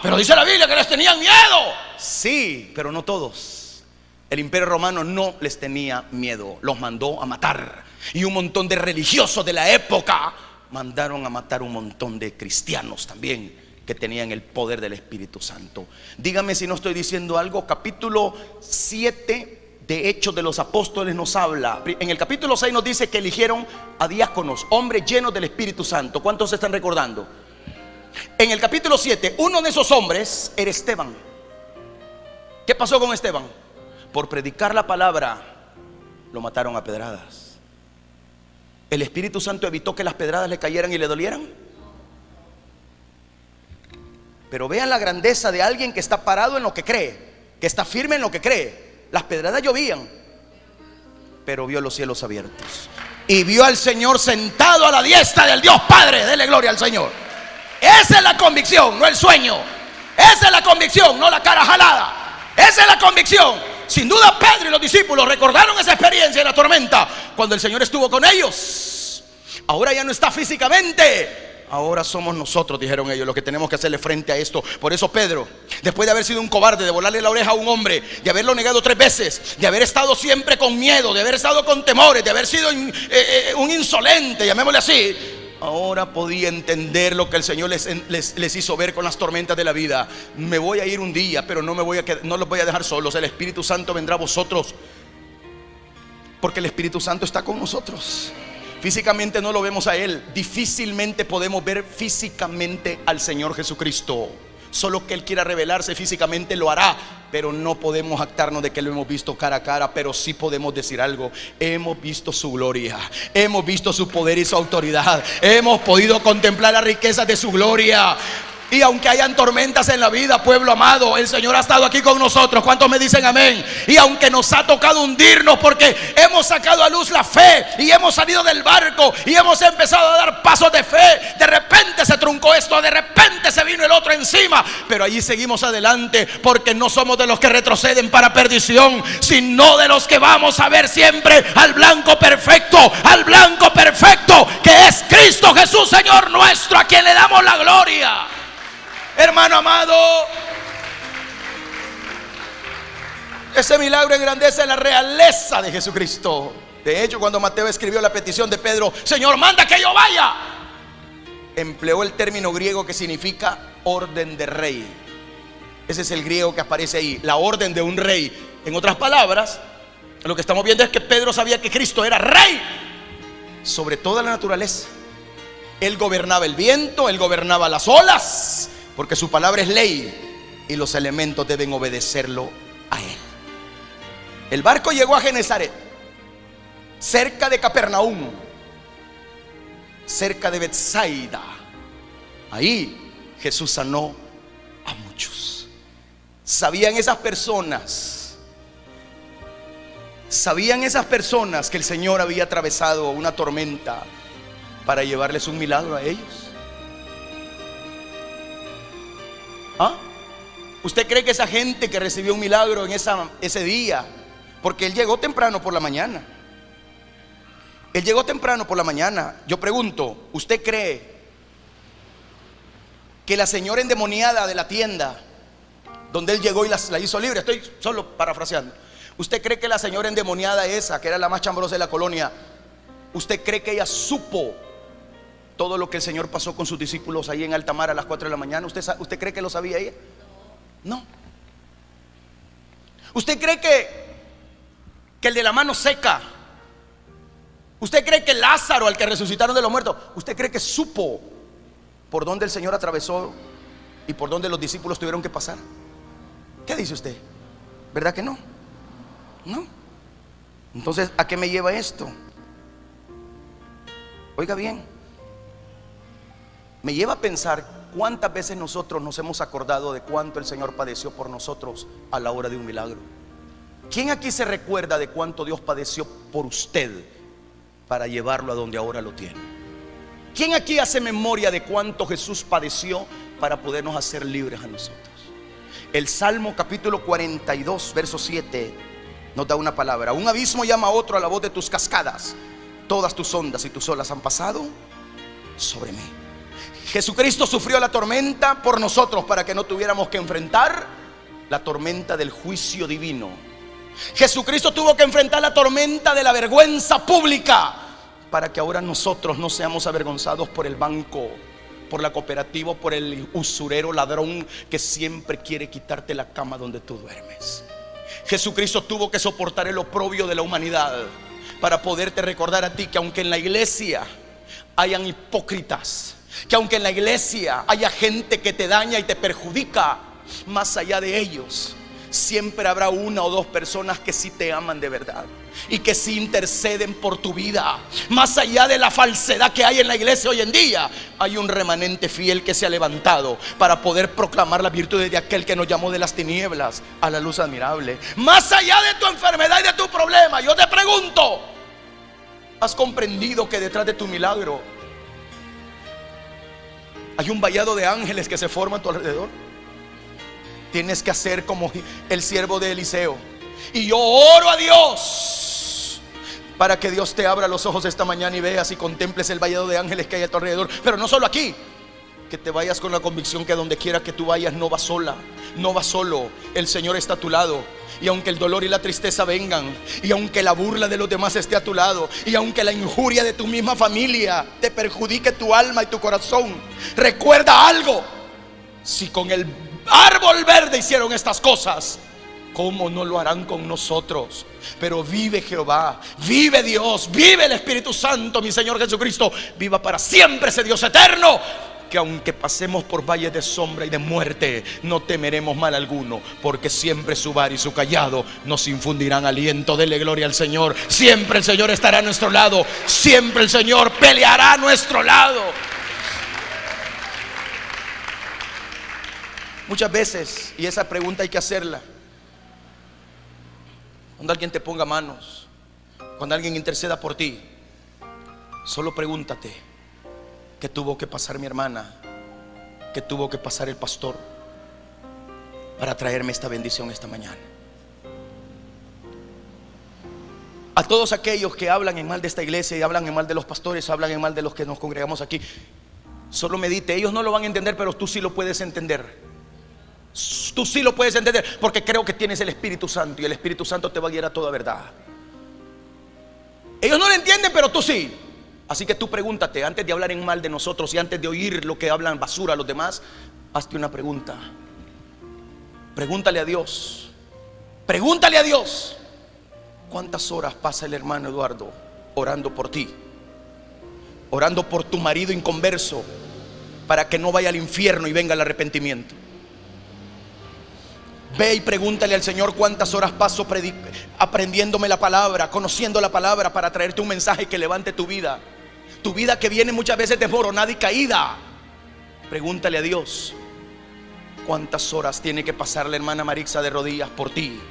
S1: pero dice la Biblia que les tenían miedo. Sí, pero no todos. El imperio romano no les tenía miedo, los mandó a matar. Y un montón de religiosos de la época mandaron a matar un montón de cristianos también, que tenían el poder del Espíritu Santo. Dígame si no estoy diciendo algo. Capítulo 7 de Hechos de los Apóstoles nos habla. En el capítulo 6 nos dice que eligieron a diáconos, hombres llenos del Espíritu Santo. ¿Cuántos se están recordando? En el capítulo 7, uno de esos hombres era Esteban. ¿Qué pasó con Esteban? Por predicar la palabra lo mataron a pedradas. ¿El Espíritu Santo evitó que las pedradas le cayeran y le dolieran? Pero vean la grandeza de alguien que está parado en lo que cree, que está firme en lo que cree. Las pedradas llovían, pero vio los cielos abiertos y vio al Señor sentado a la diestra del Dios Padre. Dele gloria al Señor. Esa es la convicción, no el sueño. Esa es la convicción, no la cara jalada. Esa es la convicción. Sin duda Pedro y los discípulos recordaron esa experiencia en la tormenta cuando el Señor estuvo con ellos. Ahora ya no está físicamente. Ahora somos nosotros, dijeron ellos, los que tenemos que hacerle frente a esto. Por eso Pedro, después de haber sido un cobarde, de volarle la oreja a un hombre, de haberlo negado 3 veces, de haber estado siempre con miedo, de haber estado con temores, de haber sido un insolente, llamémosle así, ahora podía entender lo que el Señor les hizo ver con las tormentas de la vida. Me voy a ir un día, pero no los voy a dejar solos. El Espíritu Santo vendrá a vosotros, porque el Espíritu Santo está con nosotros. Físicamente no lo vemos a Él. Difícilmente podemos ver físicamente al Señor Jesucristo. Solo que Él quiera revelarse físicamente lo hará, pero no podemos jactarnos de que lo hemos visto cara a cara. Pero sí podemos decir algo: hemos visto su gloria, hemos visto su poder y su autoridad, hemos podido contemplar las riquezas de su gloria. Y aunque hayan tormentas en la vida, pueblo amado, el Señor ha estado aquí con nosotros. ¿Cuántos me dicen amén? Y aunque nos ha tocado hundirnos porque hemos sacado a luz la fe y hemos salido del barco y hemos empezado a dar pasos de fe, de repente se truncó esto, de repente se vino el otro encima, pero allí seguimos adelante, porque no somos de los que retroceden para perdición, sino de los que vamos a ver siempre al blanco perfecto que es Cristo Jesús, Señor nuestro, a quien le damos la gloria. Hermano amado, ese milagro engrandece la realeza de Jesucristo. De hecho, cuando Mateo escribió la petición de Pedro: Señor, manda que yo vaya, empleó el término griego que significa orden de rey. Ese es el griego que aparece ahí, la orden de un rey. En otras palabras, lo que estamos viendo es que Pedro sabía que Cristo era rey sobre toda la naturaleza. Él gobernaba el viento, él gobernaba las olas, porque su palabra es ley y los elementos deben obedecerlo a Él. El barco llegó a Genezaret, cerca de Capernaum, cerca de Betsaida. Ahí Jesús sanó a muchos. Sabían esas personas que el Señor había atravesado una tormenta para llevarles un milagro a ellos. ¿Ah? ¿Usted cree que esa gente que recibió un milagro en ese día, porque Él llegó temprano por la mañana? Él llegó temprano por la mañana. Yo pregunto, ¿usted cree que la señora endemoniada de la tienda donde Él llegó y la hizo libre? Estoy solo parafraseando. ¿Usted cree que la señora endemoniada esa, que era la más chambrosa de la colonia, usted cree que ella supo todo lo que el Señor pasó con sus discípulos ahí en alta mar a las 4 de la mañana? ¿Usted cree que lo sabía ella? No. ¿Usted cree que el de la mano seca, usted cree que Lázaro, al que resucitaron de los muertos, usted cree que supo por dónde el Señor atravesó y por dónde los discípulos tuvieron que pasar? ¿Qué dice usted? ¿Verdad que no? No. Entonces, ¿a qué me lleva esto? Oiga bien, me lleva a pensar cuántas veces nosotros nos hemos acordado de cuánto el Señor padeció por nosotros a la hora de un milagro. ¿Quién aquí se recuerda de cuánto Dios padeció por usted para llevarlo a donde ahora lo tiene? ¿Quién aquí hace memoria de cuánto Jesús padeció para podernos hacer libres a nosotros? El Salmo capítulo 42, verso 7 nos da una palabra: un abismo llama a otro a la voz de tus cascadas, todas tus ondas y tus olas han pasado sobre mí. Jesucristo sufrió la tormenta por nosotros para que no tuviéramos que enfrentar la tormenta del juicio divino. Jesucristo tuvo que enfrentar la tormenta de la vergüenza pública para que ahora nosotros no seamos avergonzados por el banco, por la cooperativa, por el usurero ladrón que siempre quiere quitarte la cama donde tú duermes. Jesucristo tuvo que soportar el oprobio de la humanidad para poderte recordar a ti que aunque en la iglesia hayan hipócritas, que aunque en la iglesia haya gente que te daña y te perjudica, más allá de ellos siempre habrá una o dos personas que sí te aman de verdad y que sí interceden por tu vida. Más allá de la falsedad que hay en la iglesia hoy en día, hay un remanente fiel que se ha levantado para poder proclamar las virtudes de aquel que nos llamó de las tinieblas a la luz admirable. Más allá de tu enfermedad y de tu problema, yo te pregunto, ¿has comprendido que detrás de tu milagro hay un vallado de ángeles que se forma a tu alrededor? Tienes que hacer como el siervo de Eliseo. Y yo oro a Dios para que Dios te abra los ojos esta mañana y veas y contemples el vallado de ángeles que hay a tu alrededor. Pero no solo aquí, que te vayas con la convicción que donde quiera que tú vayas no vas sola, no vas solo. El Señor está a tu lado. Y aunque el dolor y la tristeza vengan, y aunque la burla de los demás esté a tu lado, y aunque la injuria de tu misma familia te perjudique tu alma y tu corazón, recuerda algo: si con el árbol verde hicieron estas cosas, ¿cómo no lo harán con nosotros? Pero vive Jehová, vive Dios, vive el Espíritu Santo, mi Señor Jesucristo. Viva para siempre ese Dios eterno, que aunque pasemos por valles de sombra y de muerte, no temeremos mal alguno, porque siempre su vara y su cayado nos infundirán aliento. Dele gloria al Señor. Siempre el Señor estará a nuestro lado, siempre el Señor peleará a nuestro lado. Muchas veces, y esa pregunta hay que hacerla, cuando alguien te ponga manos, cuando alguien interceda por ti, solo pregúntate: ¿qué tuvo que pasar mi hermana? ¿Qué tuvo que pasar el pastor para traerme esta bendición esta mañana? A todos aquellos que hablan en mal de esta iglesia y hablan en mal de los pastores, hablan en mal de los que nos congregamos aquí, solo medite. Ellos no lo van a entender, pero tú sí lo puedes entender. Tú sí lo puedes entender, porque creo que tienes el Espíritu Santo, y el Espíritu Santo te va a guiar a toda verdad. Ellos no lo entienden, pero tú sí. Así que tú pregúntate, antes de hablar en mal de nosotros y antes de oír lo que hablan basura a los demás, hazte una pregunta. Pregúntale a Dios. Pregúntale a Dios: ¿cuántas horas pasa el hermano Eduardo orando por ti? Orando por tu marido inconverso, para que no vaya al infierno y venga el arrepentimiento. Ve y pregúntale al Señor: ¿cuántas horas paso aprendiéndome la palabra, conociendo la palabra, para traerte un mensaje que levante tu vida? Tu vida que viene muchas veces desmoronada y caída. Pregúntale a Dios: ¿cuántas horas tiene que pasar la hermana Marixa de rodillas por ti?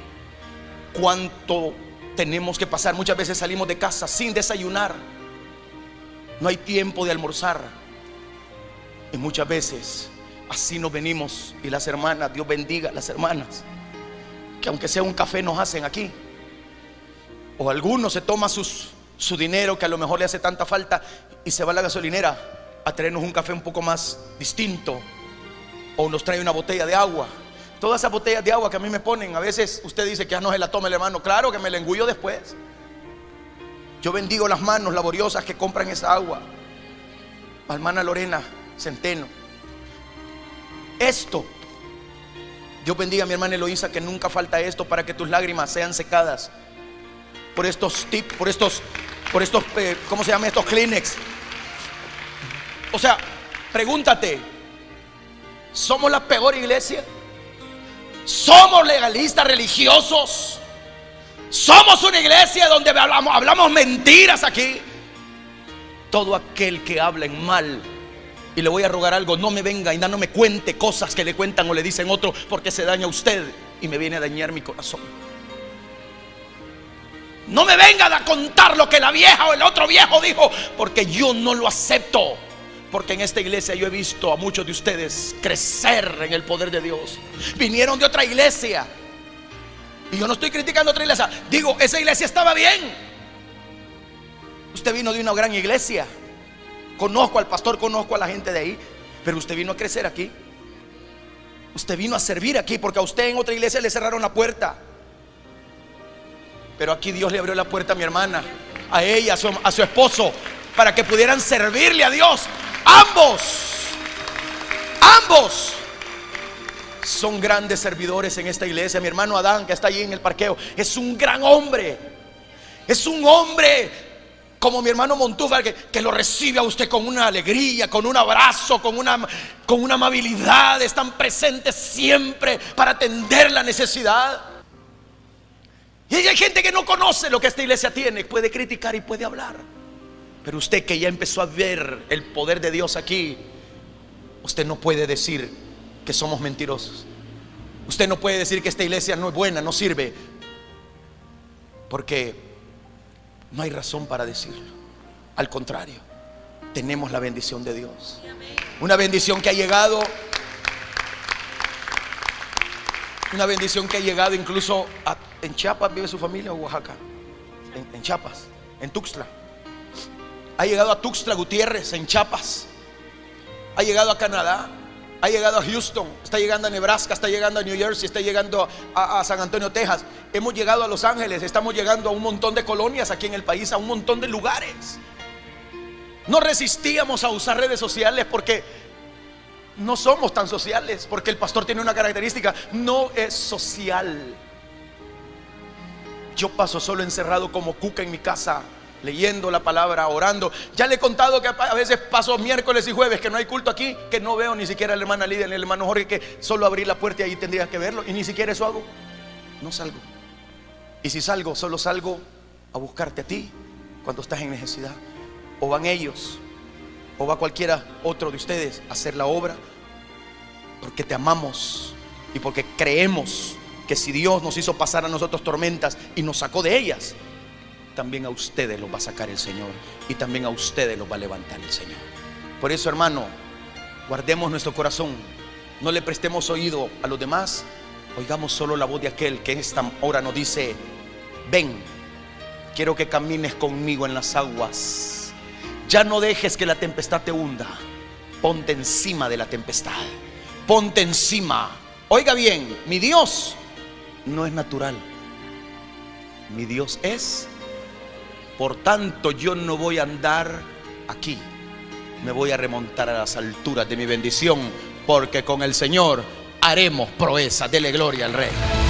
S1: ¿Cuánto tenemos que pasar? Muchas veces salimos de casa sin desayunar, no hay tiempo de almorzar, y muchas veces así nos venimos. Y las hermanas, Dios bendiga a las hermanas, que aunque sea un café nos hacen aquí. O algunos se toma su dinero, que a lo mejor le hace tanta falta, y se va a la gasolinera a traernos un café un poco más distinto, o nos trae una botella de agua. Todas esas botellas de agua que a mí me ponen, a veces usted dice que ya no se la toma el hermano. Claro que me la engullo después. Yo bendigo las manos laboriosas que compran esa agua. A hermana Lorena Centeno, esto, Dios bendiga a mi hermana Eloísa, que nunca falta esto para que tus lágrimas sean secadas por estos tips, por estos, ¿cómo se llama? Estos Kleenex. O sea, pregúntate: ¿somos la peor iglesia? ¿Somos legalistas religiosos? ¿Somos una iglesia donde hablamos mentiras aquí? Todo aquel que habla en mal, y le voy a rogar algo: no me venga y no me cuente cosas que le cuentan o le dicen otro, porque se daña a usted y me viene a dañar mi corazón. No me venga a contar lo que la vieja o el otro viejo dijo, porque yo no lo acepto. Porque en esta iglesia yo he visto a muchos de ustedes crecer en el poder de Dios. Vinieron de otra iglesia, y yo no estoy criticando otra iglesia, digo, esa iglesia estaba bien. Usted vino de una gran iglesia. Conozco al pastor, conozco a la gente de ahí, pero usted vino a crecer aquí. Usted vino a servir aquí, porque a usted en otra iglesia le cerraron la puerta, pero aquí Dios le abrió la puerta a mi hermana, a ella, a su esposo, para que pudieran servirle a Dios. Ambos son grandes servidores en esta iglesia. Mi hermano Adán, que está allí en el parqueo, es un gran hombre. Es un hombre como mi hermano Montúfar, que lo recibe a usted con una alegría, con un abrazo, con una amabilidad. Están presentes siempre para atender la necesidad. Y hay gente que no conoce lo que esta iglesia tiene, puede criticar y puede hablar. Pero usted que ya empezó a ver el poder de Dios aquí, usted no puede decir que somos mentirosos. Usted no puede decir que esta iglesia no es buena, no sirve, porque no hay razón para decirlo. Al contrario, tenemos la bendición de Dios. Una bendición que ha llegado, una bendición que ha llegado incluso en Chiapas. ¿Vive su familia o Oaxaca? En Chiapas, en Tuxtla. Ha llegado a Tuxtla Gutiérrez, en Chiapas. Ha llegado a Canadá. Ha llegado a Houston. Está llegando a Nebraska. Está llegando a New Jersey. Está llegando a San Antonio, Texas. Hemos llegado a Los Ángeles. Estamos llegando a un montón de colonias aquí en el país, a un montón de lugares. No resistíamos a usar redes sociales porque no somos tan sociales. Porque el pastor tiene una característica: no es social. Yo paso solo encerrado como cuca en mi casa, leyendo la palabra, orando. Ya le he contado que a veces paso miércoles y jueves que no hay culto aquí, que no veo ni siquiera a la hermana Lidia ni al hermano Jorge, que solo abrí la puerta y ahí tendría que verlo. Y ni siquiera eso hago. No salgo. Y si salgo, solo salgo a buscarte a ti cuando estás en necesidad. O van ellos, o va cualquiera otro de ustedes a hacer la obra, porque te amamos y porque creemos que si Dios nos hizo pasar a nosotros tormentas y nos sacó de ellas, también a ustedes los va a sacar el Señor, y también a ustedes los va a levantar el Señor. Por eso, hermano, guardemos nuestro corazón, no le prestemos oído a los demás, oigamos solo la voz de aquel que en esta hora nos dice: ven, quiero que camines conmigo en las aguas. Ya no dejes que la tempestad te hunda. Ponte encima de la tempestad. Ponte encima. Oiga bien, mi Dios no es natural. Mi Dios es. Por tanto, yo no voy a andar aquí. Me voy a remontar a las alturas de mi bendición, porque con el Señor haremos proezas. Dele gloria al Rey.